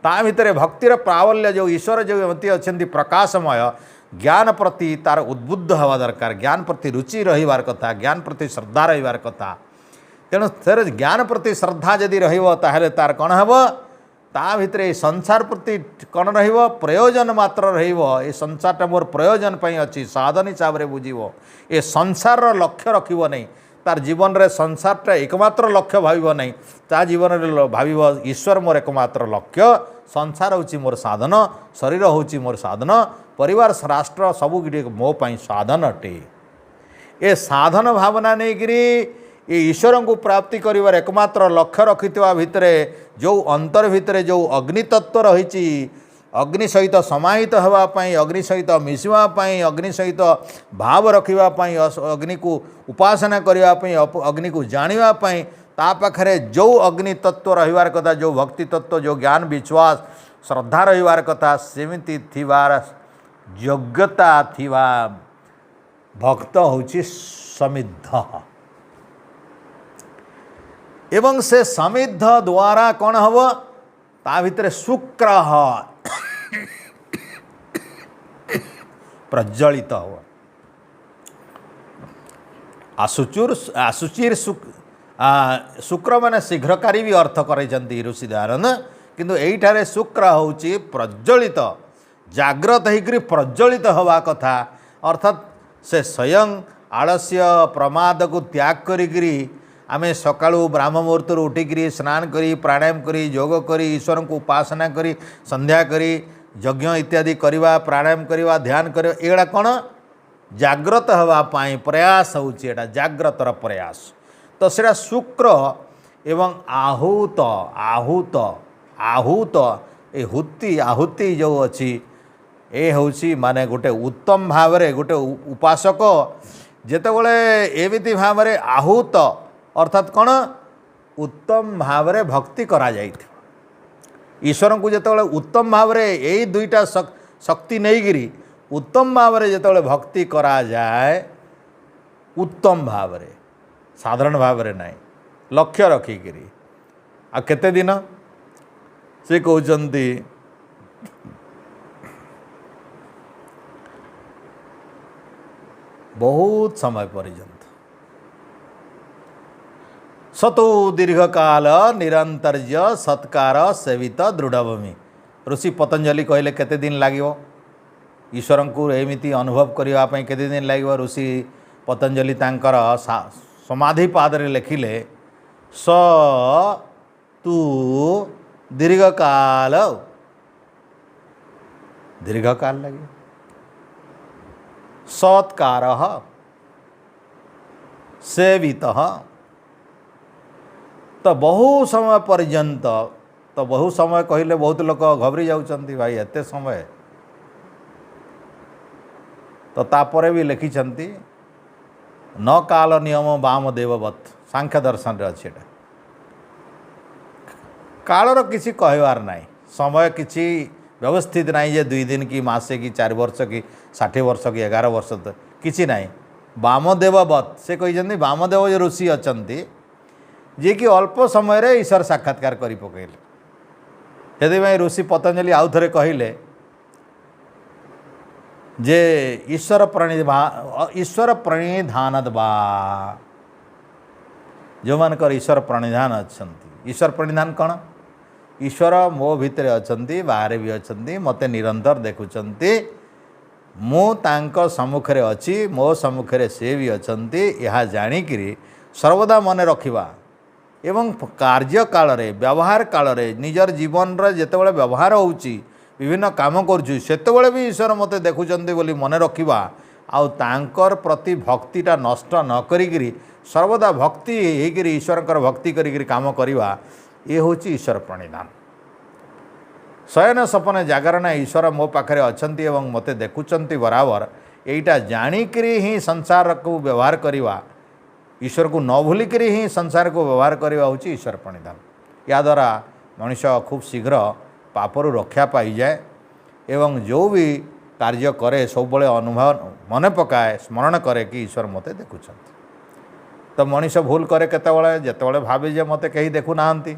ता भितर भक्तिर प्राबल्य जो ईश्वर जो एमती अच्छा प्रकाशमय ज्ञान प्रति तार उद्बुद्ध हवा दरकार। ज्ञान प्रति रुचि रहिबार कथा ज्ञान प्रति श्रद्धा रहिबार कथा। तेणु तेरे ज्ञान प्रति श्रद्धा जदि रहिबो ताहेले तार कौन हेब ता भितर ए संसार प्रति कौन रहिबो प्रयोजन मात्र रहिबो। ए संसारटा मोर प्रयोजन पई अछि साधन हिसाब रे बुझिबो। ए संसार लक्ष्य रखिबो नहीं तार जीवन रे संसारटा एकमात्र लक्ष्य भाविबो नहीं ता जीवन रे भाविबो ईश्वर मोर एकमात्र लक्ष्य संसार होछि मोर साधन शरीर होछि मोर साधन परिवार राष्ट्र सबुगिटे मो पई साधन अटे। ए साधन भावना नहीं करी ये ईश्वर को प्राप्ति करिवार एकमात्र लक्ष्य रखिथिबा भितरे जो अंतर भितरे जो अग्नि तत्व रही अग्नि सहित समाहित हवा पाई अग्नि सहित मिसवा पाई अग्नि सहित भाव रखिबा पाई अग्नि को उपासना करिबा पाई अग्नि को जानिबा पाई ता पाखरे जो अग्नि तत्व रहिवार कथा जो भक्ति तत्व जो ज्ञान विश्वास श्रद्धा रहिवार कथा सेमिति थिवार योग्यता थिवा भक्त होछि समिद्ध। एवं से समिद्ध द्वारा कौन हम ता भितर शुक्र प्रज्वलित हो आसुचिर शुक्र माने शीघ्रकारी भी अर्थ कर ऋषि दयानंद किंतु एठारे शुक्र होची प्रज्वलित जाग्रत होकर प्रज्वलित हवा कथा। अर्थात से स्वयं आलस्य प्रमाद को त्याग करी आमे सकाळू ब्राह्म मुहूर्त उठिकी स्नान करी प्राणायाम करी योग करी ईश्वर को उपासना करी संध्या करी यज्ञ इत्यादि करवा प्राणायाम करवा ध्यान करवा एगुड़ा कौन जाग्रत हवा पाई प्रयास होची एटा जाग्रतर प्रयास। तो सेटा शुक्र एवं आहूत आहूत आहूत ए हुति आहुति जो अच्छी ए होची माने गोटे उत्तम भाव रे गोटे उपासक जेतेबेले एमिति भाव रे आहूत अर्थात कौन उत्तम भाव रे भक्ति करा जाई ईश्वर को जेतेबेले उत्तम भाव रे यही दुईटा शक्ति नहीं गिरी उत्तम भाव रे जेतेबेले भक्ति करा जाए उत्तम भाव रे साधारण भाव रे नहीं लक्ष्य रखिकी आ केते दिन से कहते बहुत समय पर्यंत सतु दीर्घ काल निरंतर्य सत्कार सेवित दृढ़भूमि ऋषि पतंजलि कहले केते दिन लागिवो ईश्वर को एमिति अनुभव करने केते दिन लागिवो। ऋषि पतंजलि तांकर समाधि पादरे लिखिले स तु दीर्घकाल लगे सत्कार सेवित तो बहु समय पर्यंत तो बहु समय कहले बहुत लोग घबरी जाउछंती भाई एते समय तो तापर भी लिखिछंती न काल नियम वामदेववत सांख्य दर्शन रे अछि कालर किसी कहवार नहीं समय किसी व्यवस्थित नहीं जे 2 दिन की मासे की 4 वर्ष की 60 वर्ष की 11 वर्ष तो किसी नहीं वामदेववत से कहते वामदेव जो ऋषि अच्छा जी कि अल्प समय रे ईश्वर साक्षात्कार करि पकेले से ऋषि पतंजलि आउ थे कहले जे ईश्वर प्रणिधान बा जो मानकर ईश्वर प्रणिधान अच्छा ईश्वर प्रणिधान कौन ईश्वर मो भितर अच्छा बाहर भी अच्छा मते निरंतर देखुंट मु तांको सम्मुख रे अच्छी मो सम्मुख रे से भी अच्छा यह जाणिकी सर्वदा मन रखिबा एवं कार्य काल रे व्यवहार काल रे निजर जीवन रे जेतेबेले व्यवहार होउची विभिन्न काम करुछु सेतेबेले भी ईश्वर मते देखुचंती बोली मने रखिबा आउ तांकर प्रति भक्तिटा नष्ट न करिगिरी सर्वदा भक्ति हेगिरी ईश्वरकर भक्ति करिगिरी काम करिवा ये होची ईश्वर प्रणिधान। शयन सपने जागरण ईश्वर मो पाखरे अछंती एवं मते देखुचंती बराबर एटा जानिकरी ही संसार को व्यवहार करिवा ईश्वर को न भूलिकरी ही संसार को व्यवहार करवा हूँ ईश्वर प्रणिधान। या द्वारा मनुष्य खूब शीघ्र पापरु रक्षा पाई जाए एवं जो भी कार्य करे सब बड़े अनुभव मन पकाए स्मरण करे कि ईश्वर मते देखुं। तो मनुष्य भूल करे केतेबेले जेतेबेले भावे जे मते कहीं देखु नाहंती।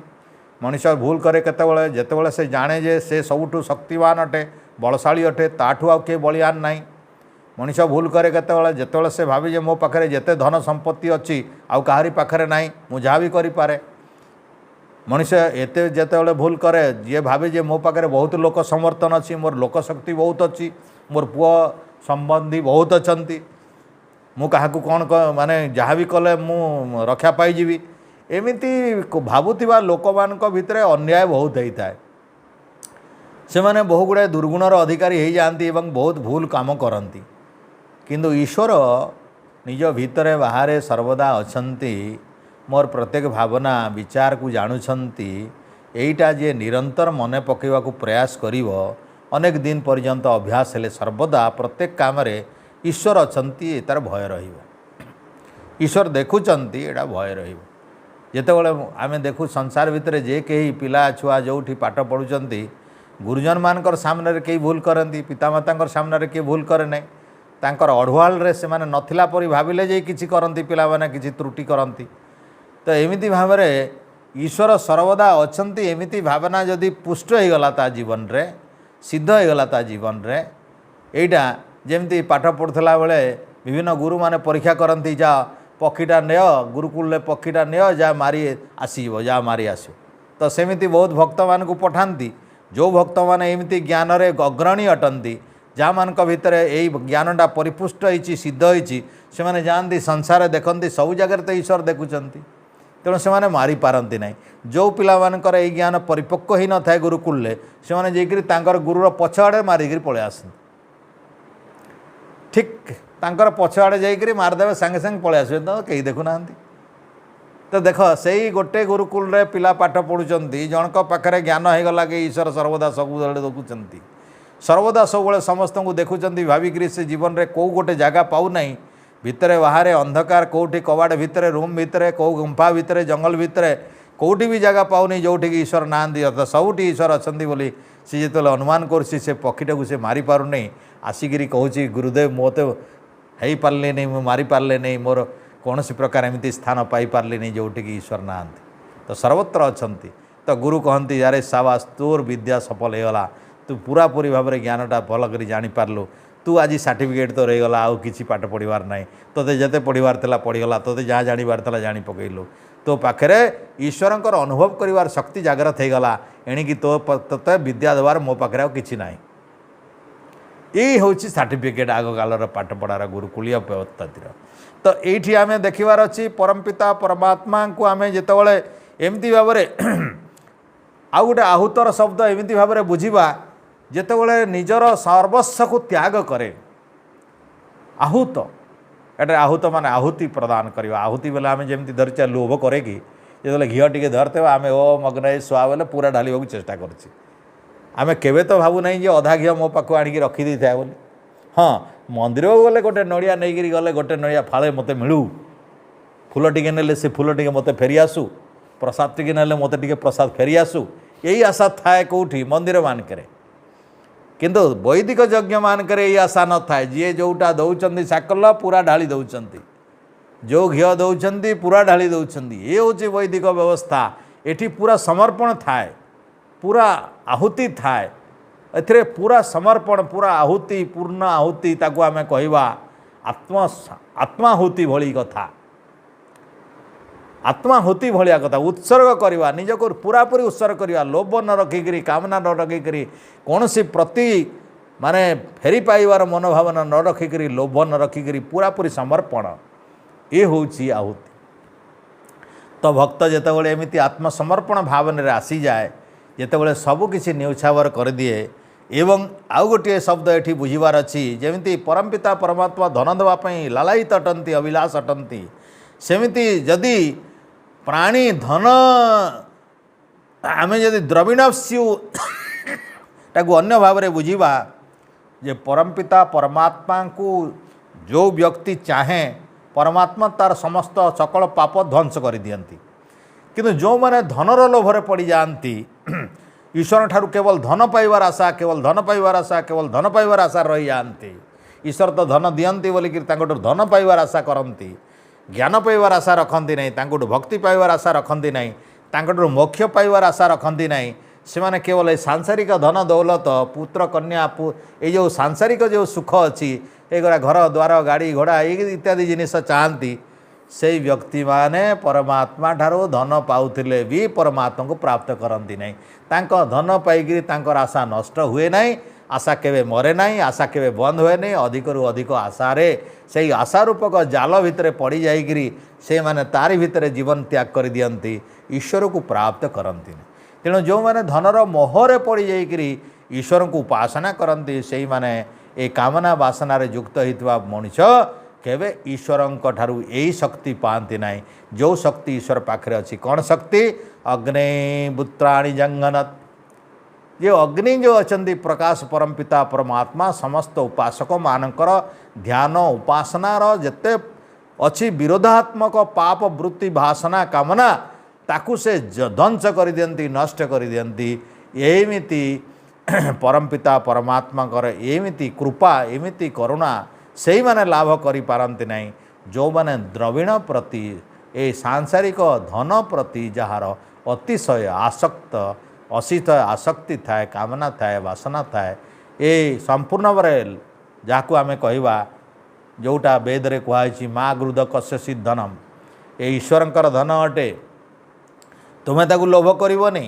मनुष्य भूल करे केतेबेले जेतेबेले से जाने जे से सबुठु शक्तिवान अटे बलशाली अटे ताठु आ के बलियान नहीं। मनुष्य भूल करे केतेबेले जेतेबेले से भावे जे मो पाखरे जेते धन संपत्ति अच्छी आउ काहारी पाखरे नहीं मु जहाँ भी करि पारे। मनुष्य एते जेतेबेले भूल करे जे भावे जे मो पाखरे बहुत लोक समर्थन अच्छी मोर लोक शक्ति बहुत अच्छी मोर पुओ संबंधी बहुत अछंती मु काहाकू कौन माने जहाँ भी कले मु रक्षा पाइजिबी एमिति भावुथिबा लोकमानक भितरे अन्याय बहुत होता है। से माने बहु गुड़ाए दुर्गुणर अधिकारी हो जाती एवं बहुत भूल काम करती किंतु ईश्वर निज भितरे बाहरे सर्वदा अछंती मोर प्रत्येक भावना विचार को जानुछंती एइटा जे निरंतर मने पकेवा को प्रयास करिवो अनेक दिन पर्यंत अभ्यास हेले सर्वदा प्रत्येक काम रे ईश्वर अछंती तार भय रहिबो। ईश्वर देखुचंती एटा भय रहिबो। जेतेबेले आमे देखु संसार भितर जे केही पिला छुआ जोठी पाठ पढुचंती गुरुजन मानकर सामने रे केही भूल करंती पितामातांकर सामने रे के भूल करे नै तांकर अढवाल रे से माने नथिला परि भाबिले जे किछि करंती पिला माने किछि त्रुटि करंती। तो एमिति भाव में ईश्वर सर्वदा अछंती एमिति भावना जदि पुष्ट हो गला ता जीवन रे सिद्ध हो गला ता जीवन रे एइटा जेमती पाठ पढ़ुला बेले विभिन्न गुरु माने परीक्षा करंती जा पक्षीटा नेय गुरुकुल पक्षीटा नेय जा मारी आसीबो जा मारी आसो। तो सेमिति बहुत भक्त मान को पठांती जो भक्त माने एमिति ज्ञान रे अग्रणी अटंती जहाँ मान भितर यही ज्ञानटा परिपुष्ट होती सिद्ध होती से माने जानती संसार देखती सब जगह तो ईश्वर देखुंत तेणु से मारी पारती ना जो पिला मानकर यही ज्ञान परिपक्व ही न था गुरुकुल से माने जाकर गुरुर पछ आड़े मारिक पलि आस ठीक तांकर पछ आड़े जाकर मारिदेवे सांगे सांगे पलि आसवे तो कहीं देखुना। तो देख से ही गोटे गुरुकुल रे पिला पाठ पढ़ुंट जनक पाखे ज्ञान हो गला कि ईश्वर सर्वदा सब देखुंत सर्वदा सब समस्त को देखुं भाविक से जीवन में कौ गोटे जगह पाऊना भितर बाहर अंधकार कौटी कबाड़ भितर रूम भितर कौ गुंफा भितर जंगल भितर कौटी भी जगह पाऊनी जोटि ईश्वर ना अर्थात सबुठी ईश्वर अच्छा बोली सी जो अनुमान कर पक्षीटा को सी मारी पारुनी आसिकी कहूँ गुरुदेव मो तो हो पारे नहीं मुझे मारी पारे नहीं मोर कौन प्रकार एमती स्थान पाई पारे नहीं जोटि ईश्वर ना तो सर्वत्र अच्छा। तो गुरु कहती यारे साबास तोर विद्या सफल होगला तू पूरा पूरी भाव में ज्ञानटा भल कर जापारू तू आज सर्टिफिकेट तो रहीगला आउ कि पाठ पढ़वार ना तोते जिते पढ़वार पढ़ीगला तोते जहाँ जानिबार जानी पकईलु तो पाखे ईश्वर अनुभव कर शक्ति जागृत होगला एणिकी तो तोते विद्या देवार मो पाखे कि ना यही हूँ सर्टिफिकेट आग कालर पाठ पढ़ार गुरुकुलीय पद्धतिर। तो ये आम देखार अच्छी परमपिता परमात्मा को आम जितेबाला एमती भाव आउ गोटे आहुतर शब्द एमती भाव में बुझा जितेबाला निजर सर्वस्व को त्याग करे आहुत एटे आहुत माने आहुति प्रदान करवा आहुति बेले आम जमी धरचा लोभ करे कि जो घी टे धरते आम ओ मग्न सुआ बेले पूरा ढाल चेष्टा कर आम केवे तो भावु नहीं अधा घी मो पाक आणिक रखी था बोली हाँ मंदिर को गले गोटे नड़िया नहीं गले गोटे नड़िया फाड़े मत मिलू फूल टिके ने से फूल टिके मत फेरी आसू प्रसाद टिके ना मत टिके प्रसाद फेरी आसू यही आशा थाए कौटी मंदिर मानक किंतु वैदिक यज्ञ मानक यही आशा न थाए जी जोटा दौरान साकल पूरा ढाली दौरान जो घी दौरान पूरा ढाली दौरान ये हूँ वैदिक व्यवस्था एठी पूरा समर्पण थाए पूरा आहुति थाए एथिरे पूरा समर्पण पूरा आहुति पूर्ण आहुति ताकू आमे कहवा आत्माहुति भली कथा आत्माहुति भलिया कथा उत्सर्ग करवा निज को पूरा पूरी उत्सर्ग करवा लोभ न रखिकी कामना न रखिकी कौन सी प्रति माने फेरी पाइबार मनोभावना न रखिकी लोभ न रखिकी पूरा पूरी समर्पण ये हूँ आहुति। तो भक्त जितेबाला एमती आत्मसमर्पण भावना आसी जाए जितेबाला सबकिछि न्यौछावर कर दिए एवं आउ गोटे शब्द ये बुझार अच्छी जमी परमपिता परमात्मा धन देवाई लालायित अटंती अभिलाष अटंती सेमिति जदि प्राणी धन आमे जदि द्रविणस्यु ताकू अन्य भाव में बुझा जे परमपिता परमात्मा को जो व्यक्ति चाहे परमात्मा तार समस्त सकल पाप ध्वंस कर दियंती किंतु जो माने धनर लोभरे पड़ जाती ईश्वर ठारू केवल धन पाइबार आशा केवल धन पाइबार आशा केवल धन पाइबार आशा रही जाती ईश्वर तो धन दियंती बोलिक धन पाइबार आशा करती ज्ञान पाइबार आशा रखती नहीं भक्ति पाइबार आशा रखती नहीं मोक्ष पाइबार आशा रखती नहीं से माने केवल ये सांसारिक धन दौलत पुत्र कन्या ये जो सांसारिक जो सुख अच्छी एगुड़ा घर द्वार गाड़ी घोड़ा इत्यादि जिनिस चाहती से व्यक्ति माने परमात्मा ठारो धन पाउथिले भी परमात्मा को प्राप्त करती नहीं तांको धन पाइकी तांकर आशा नष्ट हुए नहीं आशा केवे मरे नहीं आशा केवे बंद हुए नहीं अधिकरू अधिक आशारे से आशा रूपक जाल भितर पड़ जाइकरी से माने तारी भितर जीवन त्याग कर दियंती ईश्वर को प्राप्त करती नहीं तेणु जो माने धनर मोहरे पड़ जाइकरी ईश्वर को उपासना करती से माने ए कामना वासना रे युक्त होइतबा मनुष्य केवे ईश्वर ठारू यही शक्ति पाती ना जो शक्ति ईश्वर पाखे अच्छी कौन शक्ति अग्नि पुत्राणी जंगनत ये अग्नि जो अच्छा प्रकाश परमपिता परमात्मा समस्त उपासक मानकर ध्यान उपासनार जिते अच्छी विरोधात्मक पाप वृत्ति भाषणा कामना ताकू से ध्वंस कर दियंती नष्ट कर दियंती एमिति परमपिता परमात्मा एमिति कृपा एमिति करुणा से माने लाभ करि पारंती नहीं जो माने द्रविण प्रति ए सांसारिक धन प्रति जार अतिशय आसक्त असित आसक्ति थाए कामना थाए वासना थाए ए संपूर्ण भाव जहाँ आम कहवा जोटा वेदरे कहुई माँ गृद कस्य सिद्धनम ए ईश्वरंकर धन अटे तुम्हें ताकू लोभ करनी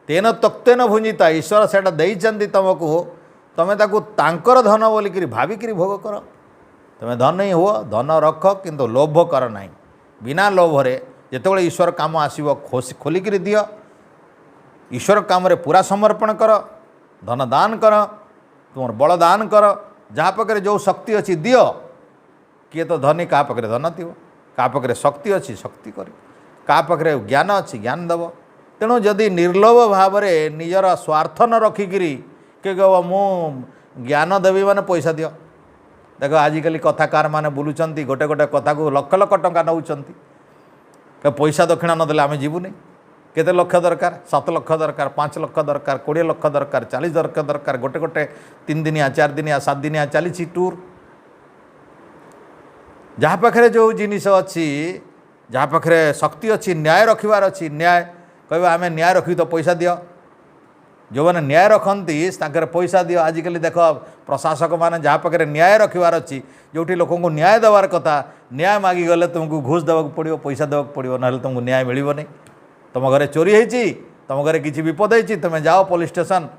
तेन तक्तेन भुंजिता ईश्वर से देइचंती तुमको तुम्हें ताकू तांकर धन बोलिकी भाविकी भोग कर तुम्हें धन ही हुआ धन रख किंतु लोभ कर ना बिना लोभरे जितेबाला ईश्वर काम आसो खोलिक दियो ईश्वर काम रे पूरा समर्पण कर धन दान कर तुम बल दान कर जहाँ पाखे जो शक्ति अच्छी दियो किए तो धनी क्या पाखे धन थी क्या पाखे शक्ति अच्छी शक्ति कर क्या पाखे ज्ञान अच्छी ज्ञान दब तेणु जदि निर्लोभ भाव में निजर स्वार्थ न रखिकी किए कह मु ज्ञान देवी माने पैसा दियो देख आजिकल कथाकार माने बुलूचंती गोटे गोटे कथा को लक्ष लक्ष टंका नौचंती पैसा दक्षिणा नदेले आम जीवुनी केते लक्ष दरकार 7 लाख दरकार 5 लाख दरकार 20 लाख दरकार 40 लाख दरकार गोटे गोटे 3 दिनिया 4 दिनिया 7 दिनिया चली टूर जहाँ पाखे जो जिनिस अच्छी जहाँ पाखे शक्ति अच्छी न्याय रखिबार अच्छी न्याय कह आम न्याय रखी तो पैसा दियो जो मैंने न्याय रखती पैसा दियो आजिकल देख प्रशासक मैंने जहाँ पाखे न्याय रखिबार अच्छी जो लोक न्याय देवार कथा न्याय मागी गले तुमको घूस देवाक पड़ो पैसा देवाक पड़ो ना तुमको न्याय मिलनी तुम घरे चोरी होती तुम घरे किसी विपद होती तुम जाओ पुलिस स्टेशन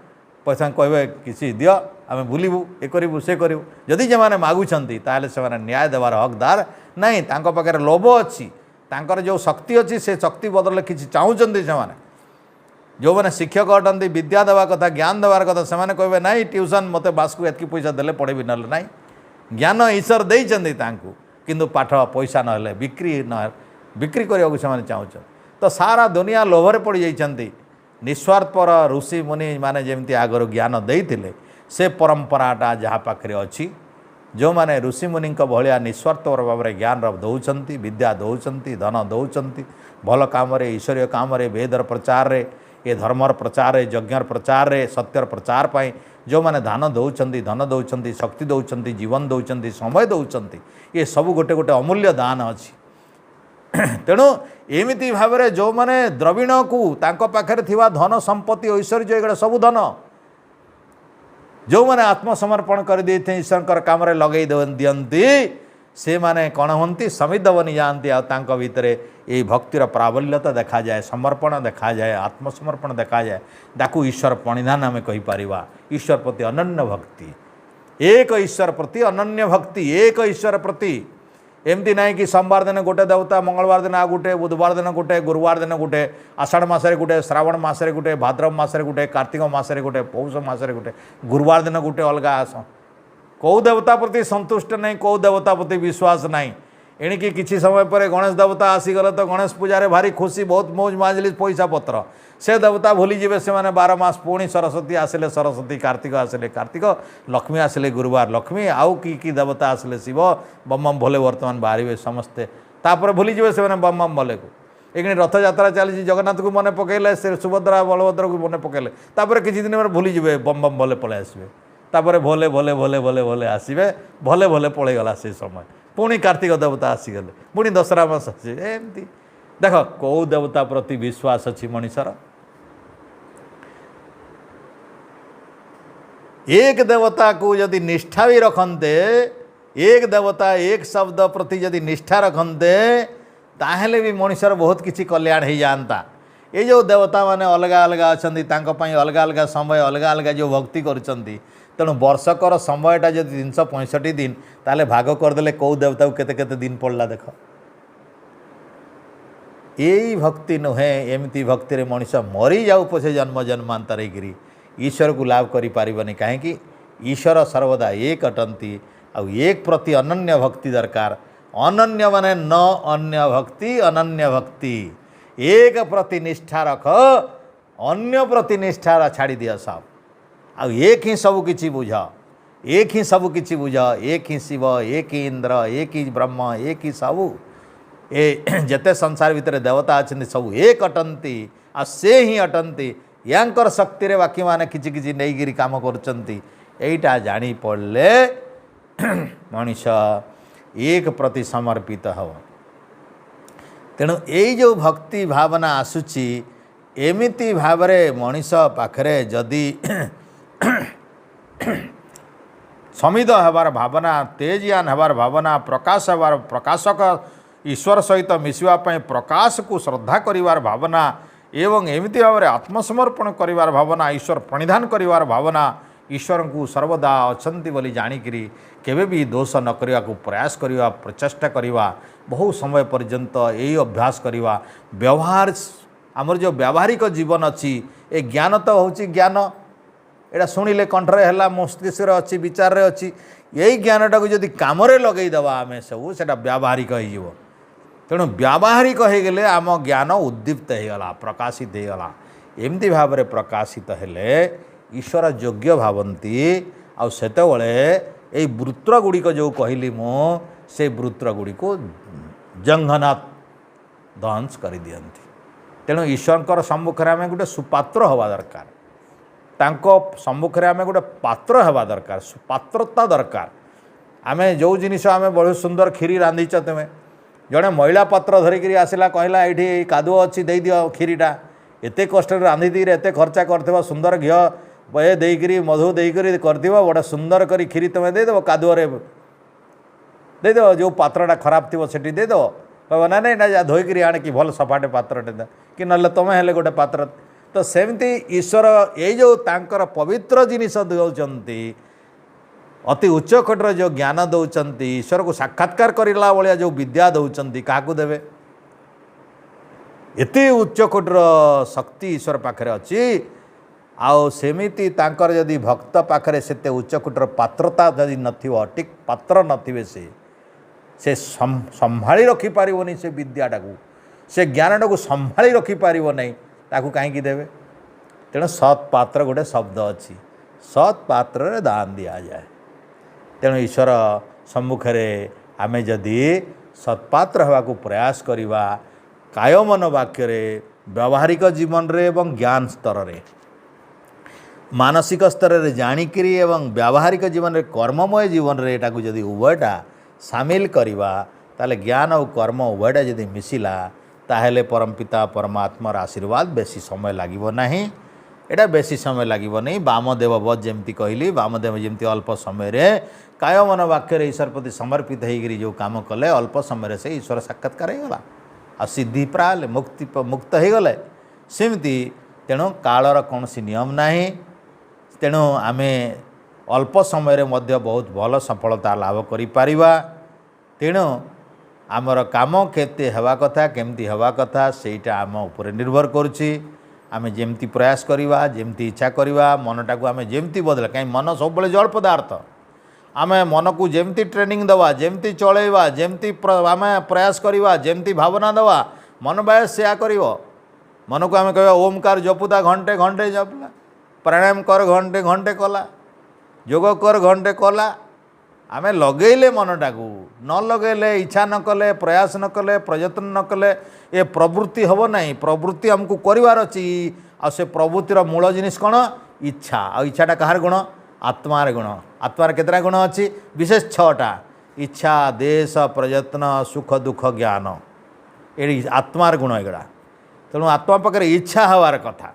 पैसा कहे किसी दियो आम बुलू ये करूँ से करूँ जदि जे मैंने मागुंट ताल से न्याय देवार हकदार नहीं पाखे लोभ अच्छी तांकर जो शक्ति अच्छी से शक्ति बदल किसी चाहूँगी से जो मैंने शिक्षक अटंती विद्या देवा कथा ज्ञान देवार कथा से कहे ना ट्यूशन मत बास को एतकी पैसा देले पढ़ेबी ना ना ज्ञान ईश्वर देइचंदी किंतु पाठ पैसा ना बिक्री न बिक्री करने को चाहूँ तो सारा दुनिया लोभरे पड़ जाइछंती निस्वार्थपर ऋषि मुनि माने जेमती आगर ज्ञान देइथिले से परंपराटा जहाँ पाखे अच्छी जो माने ऋषि मुनि भाया निस्वार्थ भाव में ज्ञान दौरान विद्या दौरान धन दौरान भल कम ईश्वरीय कम वेदर प्रचार रे ये धर्मर प्रचार यज्ञर प्रचार सत्यर प्रचार पाई जो माने दान दौरान धन दौरान शक्ति दौरान जीवन दौरान समय दौरान ये सब गोटे गोटे अमूल्य दान अच्छी तेणु एमती भाव में जो माने द्रविण को तांको पाखरे थिबा धन संपत्ति ऐश्वर्य एगुड़ा सब धन जो माने आत्मसमर्पण कर देते ईश्वर काम लगे दियंती से माने कौन होती समिध बनी जाती आंको भितर ये भक्तिर प्राबल्यता देखा जाए समर्पण देखा जाए आत्मसमर्पण देखा जाए ताकू ईश्वर प्रणिधान आम कहीपर ईश्वर प्रति अनन्य भक्ति एक ईश्वर प्रति अनन्य भक्ति एक ईश्वर प्रति एमती ना कि सोमवार दिन गोटे देवता, मंगलवार दिन आ गोटे, बुधवार दिन गोटे, गुरुवार दिन गोटे, आषाढ़ मसरे गोटे, श्रावण मसरे गोटे, भाद्रव मसरे गोटे, कार्तिक मसरे गोटे, पौष मसरे गोटे, गुरुवार दिन गोटे अलग आस कौ देवता प्रति संतुष्ट नहीं, कौ देवता प्रति विश्वास नहीं। एणिकी किसी समय पर गणेश देवता आसीगले तो गणेश पूजा भारी खुशी, बहुत मौज माजली, पैसा पत्र से देवता भूली जीवे से माने 12 मास। पुणी सरस्वती आसिले सरस्वती, कार्तिक आसिले कार्तिक, लक्ष्मी आसिले गुरुवार लक्ष्मी, आउ कि देवता आसिले शिव, बम बम भोले वर्तमान बाहर समस्ते, तापर भूली जीवे से बम बम भोले को। एक रथ यात्रा चली, जगन्नाथ को मन पकड़े, से सुभद्रा बलभद्र को मन पकड़े, तापर किसी दिन पर भूली जीवे, बम बम भोले पलि आसवे, तापर भोले भोले भोले भोले भोले आसवे, भोले भोले पलैगला से समय। पुणी कार्तिक देवता आसीगले, पुणी दशहरा मास एमती। देख कौ देवता प्रति विश्वास अच्छी मनीषर। एक देवता को यदि निष्ठा भी रखते, एक देवता एक शब्द प्रति यदि निष्ठा रखते, ताहेले भी मनीषर बहुत किसी कल्याण हो जाता। ये जो देवता माने अलग अलग अच्छा, अलग अलग समय, अलग अलग जो भक्ति करछंती, तेणु वर्षकर समयटा जब 365 दिन, ताले भाग करदे कौ देवता को केते केते दिन पड़ला। देख यही भक्ति नुहे, एमती भक्ति रे मनीष मरी जाऊ पछे जन्म जन्मांतर गिरी ईश्वर को लाभ करि पारिबनी। कहीं ईश्वर सर्वदा एक अटंती, आउ एक प्रति अनन्य भक्ति दरकार। अनन्य माने न अन्य भक्ति, अनन्य भक्ति। एक प्रति निष्ठा रख, अन्य प्रति निष्ठा छाड़ी दिया सब। आ एक ही सब किछि बुझ, एक ही सब किछि बुझ, एक ही शिव, एक ही इंद्र, एक ही ब्रह्म, एक ही सबू। ए जते संसार भितर देवता अच्छे सब एक अटंती, आ से ही अटंती। यांकर शक्ति रे बाकी माने किछि किछि नहींगिरी काम करचंती। एटा जानी पड़ले मनीष एक प्रति समर्पित हव। तेणु यही जो भक्ति भावना आसुची, एमिति भावरे मनीष पाखरे जदि समिध हबार भावना, तेजियान हबार भावना, प्रकाश हबार, प्रकाशक ईश्वर सहित मिसवा प्रकाश को श्रद्धा करिवार भावना, एवं एमिति भाव में आत्मसमर्पण करिवार भावना, ईश्वर प्रणिधान करिवार भावना, ईश्वर को सर्वदा अछंती बोली जानिकरी केबे भी दोष न करने को प्रयास करवा, प्रचेष्टा करवा, बहु समय पर्यंत यही अभ्यास करवा। व्यवहार आमर जो व्यावहारिक जीवन अच्छी, ए ज्ञान तो हूँ ज्ञान, एटा शुणिले कंठरे है, मस्तिष्क अच्छी, विचार अच्छी। यही ज्ञानटा को जदि कम लगेदेवा आम सब से व्यावहारिक हो। तेणु व्यावहारिक हो गले आम ज्ञान उद्दीप्त होगला, प्रकाशित होगला। एमती भाव में प्रकाशित हेले ईश्वर योग्य भावती। आतेबले यही वृत्र गुड़िक जो कहली मु, से वृत्र गुड़िक जंघनात् ध्वंस कर दियंती। तेणु ईश्वर सम्मुखें आम गोटे सुपात्र हवा दरकार, तांको सम्मुखें आम गोटे पात्र हवा दरकार, सुपात्रता दरकार। आम जो जिनिस आम बहुत सुंदर खीरी रांधिच, तुम्हें जड़े महिला पात्र धरिकी आसला, कहला ये कादुओ अच्छी दे दियो खीरीटा, एत कष्ट रांधि दी, एत खर्चा कर सुंदर घी बे देकरी मधु देकर बड़ा सुंदर करी खीरी तुम्हें देदेव, कादुअरे देदेव, जो पात्रटा खराब थी सेठी देदेव, कह ना नहीं ना धोईकरी आने कि भल सफाटे पात्रटे दे कि ना तुम्हें हेले गोटे पात्र। तो सेमती ईश्वर ये जो तांकर पवित्र जिनिस दौरान अति उच्च कोटर जो ज्ञान दौरान, ईश्वर को साक्षात्कार करला भाया जो विद्या दौरान, क्या देवे? एते उच्च कोटर शक्ति ईश्वर पाखे अच्छी। आउ सेमिति तांकर यदि भक्त पाखरे सेते उच्च कोटर पात्रता यदि नथिबो, ठीक पात्र नथिबे, से संभाली रखी पारिबोनी से विद्याटा को, से ज्ञानटा को संभाली रखी पारिबो नहीं, ताकू कहीं देवे? तेणु सत् पात्र गोटे शब्द अच्छी, सत् पात्र रे दान दिया जाए। तेणु ईश्वर सम्मुखें आमे जदि सत्पात्र हवा को प्रयास करिवा, काय मन वाक्य रे, व्यावहारिक जीवन रे एवं ज्ञान स्तर रे, मानसिक स्तर रे जानिकरी एवं व्यावहारिक जीवन रे, कर्ममय जीवन रे एटा को जदि उभयटा सामिल करिवा, ताले ज्ञान और कर्म उभयटा जदि मिसिला, ताहेले परमपिता परमात्मार आशीर्वाद बेसी समय लागिबो नहीं। एटा बेसी समय लागिबो नहीं। वामदेव बध जेमती कहली, वामदेव जेमती अल्प समय रे काय मन वाक्य रे ईश्वर प्रति समर्पित होकर जो काम कले, अल्प समय से ईश्वर साक्षात्कार होगला, आ सिद्धि प्राले मुक्ति मुक्त हो गले। सेमती तेणु कालर कौन नियम नहीं। तेणु आमे अल्प समय रे मध्य बहुत भल सफलता लाभ करि पारिबा। तेणु आमर काम केते हवा कथा केमती हवा कथा सेटा आम उपर निर्भर करुच्ची आम जेमती प्रयास करवा जेमती इच्छा करवा मनटा को आम जेमती बदल कहीं मन सब जड़ पदार्थ आम मन को जेमती ट्रेनिंग दवा जेमती चलैवा जेमती आम प्रयास करवा जेमती भावना दवा मन बाय से कर मन को आम कह ओमकार जपुता घंटे घंटे जपला प्राणायाम कर घंटे घंटे कला जोग कर घंटे कला आम लगेले मनटा को न लगेले इच्छा न कले प्रयास न कले प्रयत्न न कले ये प्रवृत्ति हम ना प्रवृत्ति आमको करार अच्छी आ से प्रवृत्तिर मूल जिनिस कौन इच्छा आ इच्छाटा कहार गुण आत्मार गुण आत्मार केतटा गुण अच्छी विशेष छटा इच्छा देश प्रयत्न सुख दुख ज्ञान ये आत्मार गुण एगुड़ा तेणु आत्मा पाखे इच्छा हवार कथा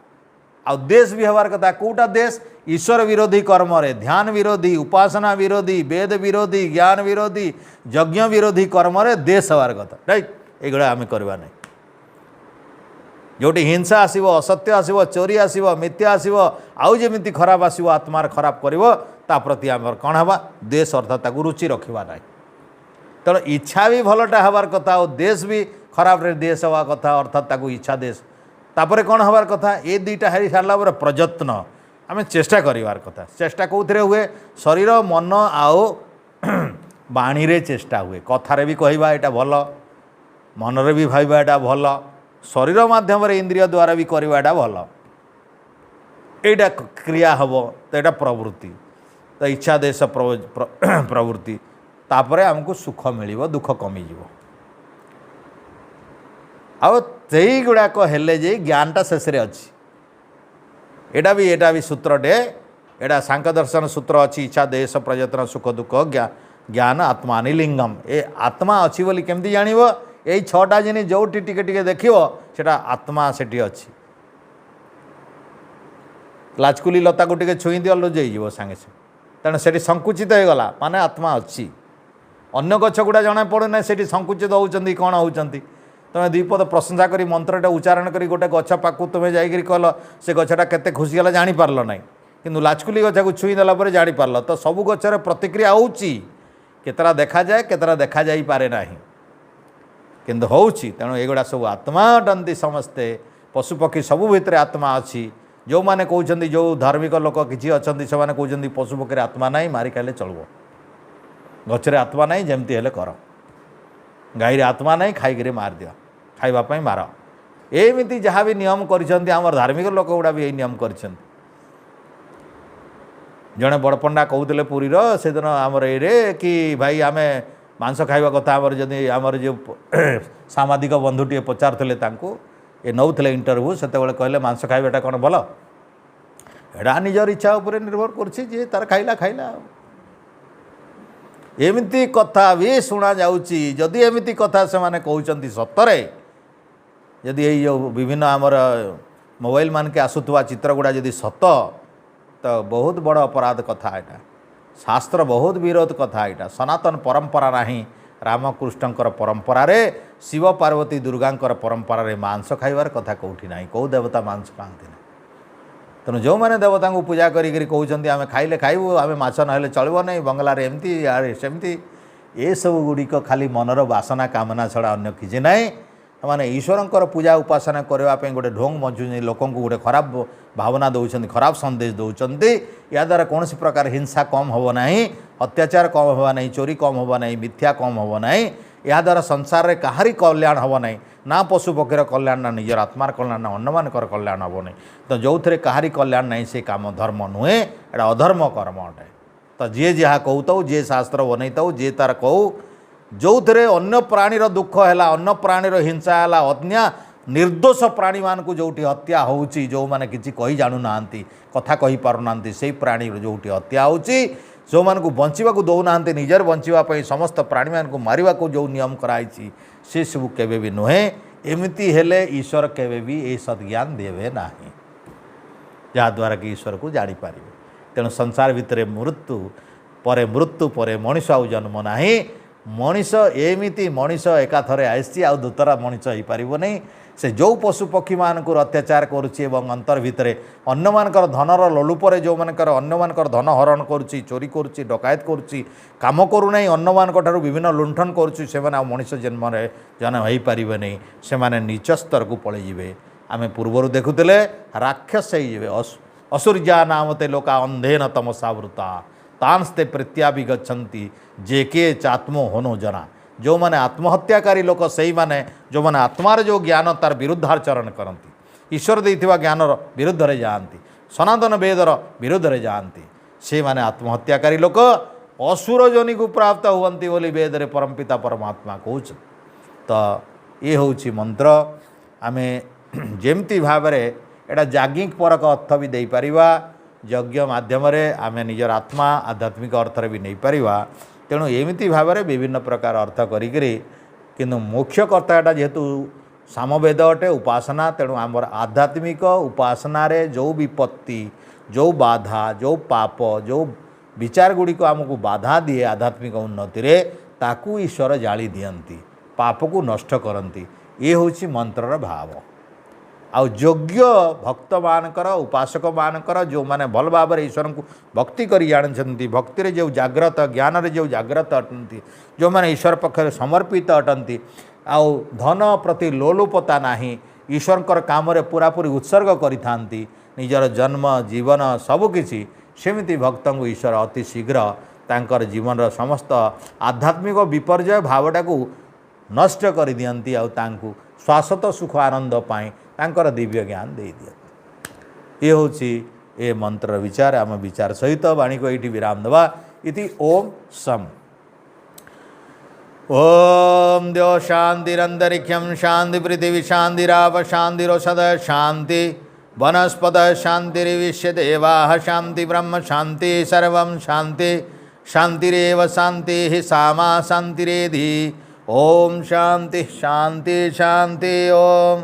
आ देश भी हवार कथा कौटा देश ईश्वर विरोधी कर्म रे ध्यान विरोधी उपासना विरोधी वेद विरोधी ज्ञान विरोधी यज्ञ विरोधी कर्म रे देश हवार कथा राइट एगुड़ा आम करवा नहीं जोटी हिंसा आसव असत्य आसव चोरी आसव मिथ्या आसव आउ जमी खराब आसव आत्मार खराब कर प्रति आम कौन हवा देश अर्थात ताकू रुचि रखा ना तेणु इच्छा भी भलटा हवार कथा और देश भी खराब रे देश हवा कथा अर्थात ताकू इच्छा देश तापर कौन हबार कथा ये दुईटा हारी सारा पर प्रयत्न आम चेष्टा करार कथा चेष्टा कौन हुए शरीर मन आओ बाणी रे चेष्टा हुए कथार भी कहवा यहाँ भल मनरे भी भावा यहाँ भल शरीर माध्यम इंद्रिय द्वारा भी करवाटा भल यहाँ क्रिया हम तो यहाँ प्रवृत्ति तो इच्छा देश प्रवृत्ति तापर आमको सुख मिल दुख कमिज आई गुड़ाक हेले जे ज्ञानटा शेष अच्छी एटा भी सूत्रटे एटा सांख्य दर्शन सूत्र अच्छी इच्छा देश प्रयत्न सुख दुख ज्ञान आत्मा लिंगम ए आत्मा अच्छी बोली केमती जान यही छटा जिन जो टिके देखो सेटा आत्मा से अच्छी लाचकुली लता को टे छुई दिव लुजई सांगे सागे तेणु से संकुचित हो गला माने आत्मा अच्छी अन्य गछ गुड़ा जना पड़ूना से संकुचित होती कौन होती तुम्हें दुईपद प्रशंसा करी मंत्रटा उच्चारण करी गोटे गछ पाक तुम्हें जाकर कल से गछटा केते खुशी गला जानीपार ना कि लाचकुली गछ को छुई देला जानीपार तो सबू गचर प्रतिक्रिया होची केतरा देखा जाए केतरा देखा जाई पारे ना किंतु होची तेणु एगुड़ा सब आत्मा अटंती समस्ते पशुपक्षी सबू भितर आत्मा अच्छी जो मैंने कहते जो धार्मिक लोक किसी अच्छा से कहते पशुपक्षी आत्मा ना मारी खाइले चलो गचरे आत्मा ना जमती हेले कर गाई आत्मा ना खाई मार दिया खावाई मार एमती जहाँ भी नियम कर धार्मिक लोक गुड़ा भी यही नियम कर जड़े बड़पंडा कहते पुरीर से दिन आमर ये कि भाई आम मांस खाइबा कथा आमर जदि आमर जो सामाजिक बंधुटे पचारे ये नौले इंटरव्यू से कहले मांस खाइबाटा कौन भल एटा निजर इच्छा उपर निर्भर कर तार खाइला खाइला एमती कथा भी शुणा जाउची जदि एमती कथा से माने कहउचंती सतरे जदि ये जो विभिन्न आमर मोबाइल मान के आसुवा चित्र गुड़ा जदि सत तो बहुत बड़ अपराध कथा यहाँ शास्त्र बहुत विरोध कथा यहाँ सनातन परंपरा नहीं रामकृष्णकर परंपरा रे शिव पार्वती दुर्गांकर परंपरा रे मांस खाइबार कथा कौटी ना कौ देवता मांस खाती ना तेणु जो मैंने देवता को पूजा करी कहते आम खाइले खाइबू आम माछ ना चलो नहीं बंगलार एमती आड़े सेमती ये सब गुड़िक खाली मनर बासना कामना छड़ा अन्य किसी ना माने ईश्वरंकर पूजा उपासना करने गोटे ढोंग मचुनी लोक गोटे खराब भावना दौरान खराब संदेश दौरान या द्वारा कौन प्रकार हिंसा कम हम ना अत्याचार कम होगा ना चोरी कम होगा ना मिथ्या कम हम ना या द्वारा संसार में कहारी कल्याण हम ना ना पशुपक्षीर कल्याण ना निजर आत्मार कल्याण ना अन्य मानकर कल्याण हम ना तो जो थे कहारी कल्याण ना से काम धर्म नुहे एटा अधर्म कर्म अटे तो जी जहाँ कहता जी शास्त्र बनईता जी तार कहू जो थे अन्य प्राणीर दुख है अन्य प्राणीर हिंसा है अन्य निर्दोष प्राणी मान को जोटी हत्या होउची जो माने किसी कही जानु नांती कथा कही पारु नांती से प्राणी जोटी हत्या होउची जो मान को बंचिबा को दौ नांती निजर बंचिबा पई समस्त प्राणी मान को मारिबा को जो नियम कराई से सब केबे भी नुहे एमती हेले ईश्वर केबे भी ए सद्ज्ञान देवे नाही जहाँद्वारा कि ईश्वर को जानी पारे तेणु संसार भितर मृत्यु परे मनीष आउ जन्म नाही मनीष एमिति मनीष एकाथरे आसी आ दुतरा मनीष हो पार नहीं से जो पशु पक्षी मानक अत्याचार करुच्ची अंतर भितर अन्य मानकर धनर लोलुपरे जो मानकर अन्य मानकर धन हरण करुच्ची चोरी करुच्ची डकायत करुच्ची काम करूना अन्य मानक ठारू विभिन्न लुंठन करुच्ची से मनुष्य जन्म जन हो पारे नहीं से नीच स्तर को पलैजे आम पूर्वर देखुले राक्षस हो असुर्या नामते लोका अंधेन तमसावृता तांस्ते प्रत्याभि गच्छन्ति जे के चात्मो होनो जना जो माने आत्महत्याकारी लोक से माने जो माने आत्मार जो ज्ञान तार विरुद्धाचरण करती ईश्वर देथिबा ज्ञान विरुद्ध रे जाती सनातन वेदर विरुद्ध रे जाती से माने आत्महत्याकारी लोक असुर जोनि को प्राप्त हुवंती बोली वेद रे परमपिता परमात्मा कहउछ। तो ये होउछि मंत्र आमे जेमती भावरे एटा जागिक परक अर्थ भी दे परिवा यज्ञ माध्यम आमे निजर आत्मा आध्यात्मिक अर्थ भी नहीं पारिबा तेणु एमती भाव में विभिन्न प्रकार अर्थ करी मुख्य कर्ताटा जेहेतु सामवेद अटे उपासना तेणु आमर आध्यात्मिक उपासना रे जो विपत्ति जो बाधा जो पाप जो विचार गुड़िक आमको बाधा दिए आध्यात्मिक उन्नति रे ताकू ईश्वर जाली दियंती पाप को नष्ट करती ये होछि मंत्रर भाव। आउ योग्य भक्त मानकर उपासक मानकर जो माने भल भाव ईश्वर को भक्ति करी जानते भक्ति रे जो जाग्रत ज्ञान रे जो जाग्रत अटंती जो माने ईश्वर पक्षरे समर्पित अटंती आउ धन प्रति लोलुपता नाही ईश्वर काम रे पूरापूरी उत्सर्ग करिथांती निजर जन्म जीवन सबकिछि सेमिति भक्त को ईश्वर अति शीघ्र तांकर जीवन समस्त आध्यात्मिक विपर्यय भावटा को नष्ट कर दियंती आउ तांकु शाश्वत सुख आनंद पाए तांकर दिव्य ज्ञान दे दियंती। ये होछि ए मंत्र विचार आम विचार सहित वाणी को ये विराम दवा इति ओम सम। ओम द्यो शांतिरंतरिक्षम शांति पृथिवी शांतिराप शांतिरोषध शांति वनस्पत शांतिर्विश्व देवाः शांति ब्रह्म शांति सर्वं शांति शांतिरेव शांति सामा शांतिरेधि। ओम शांति शांति शांति ओम।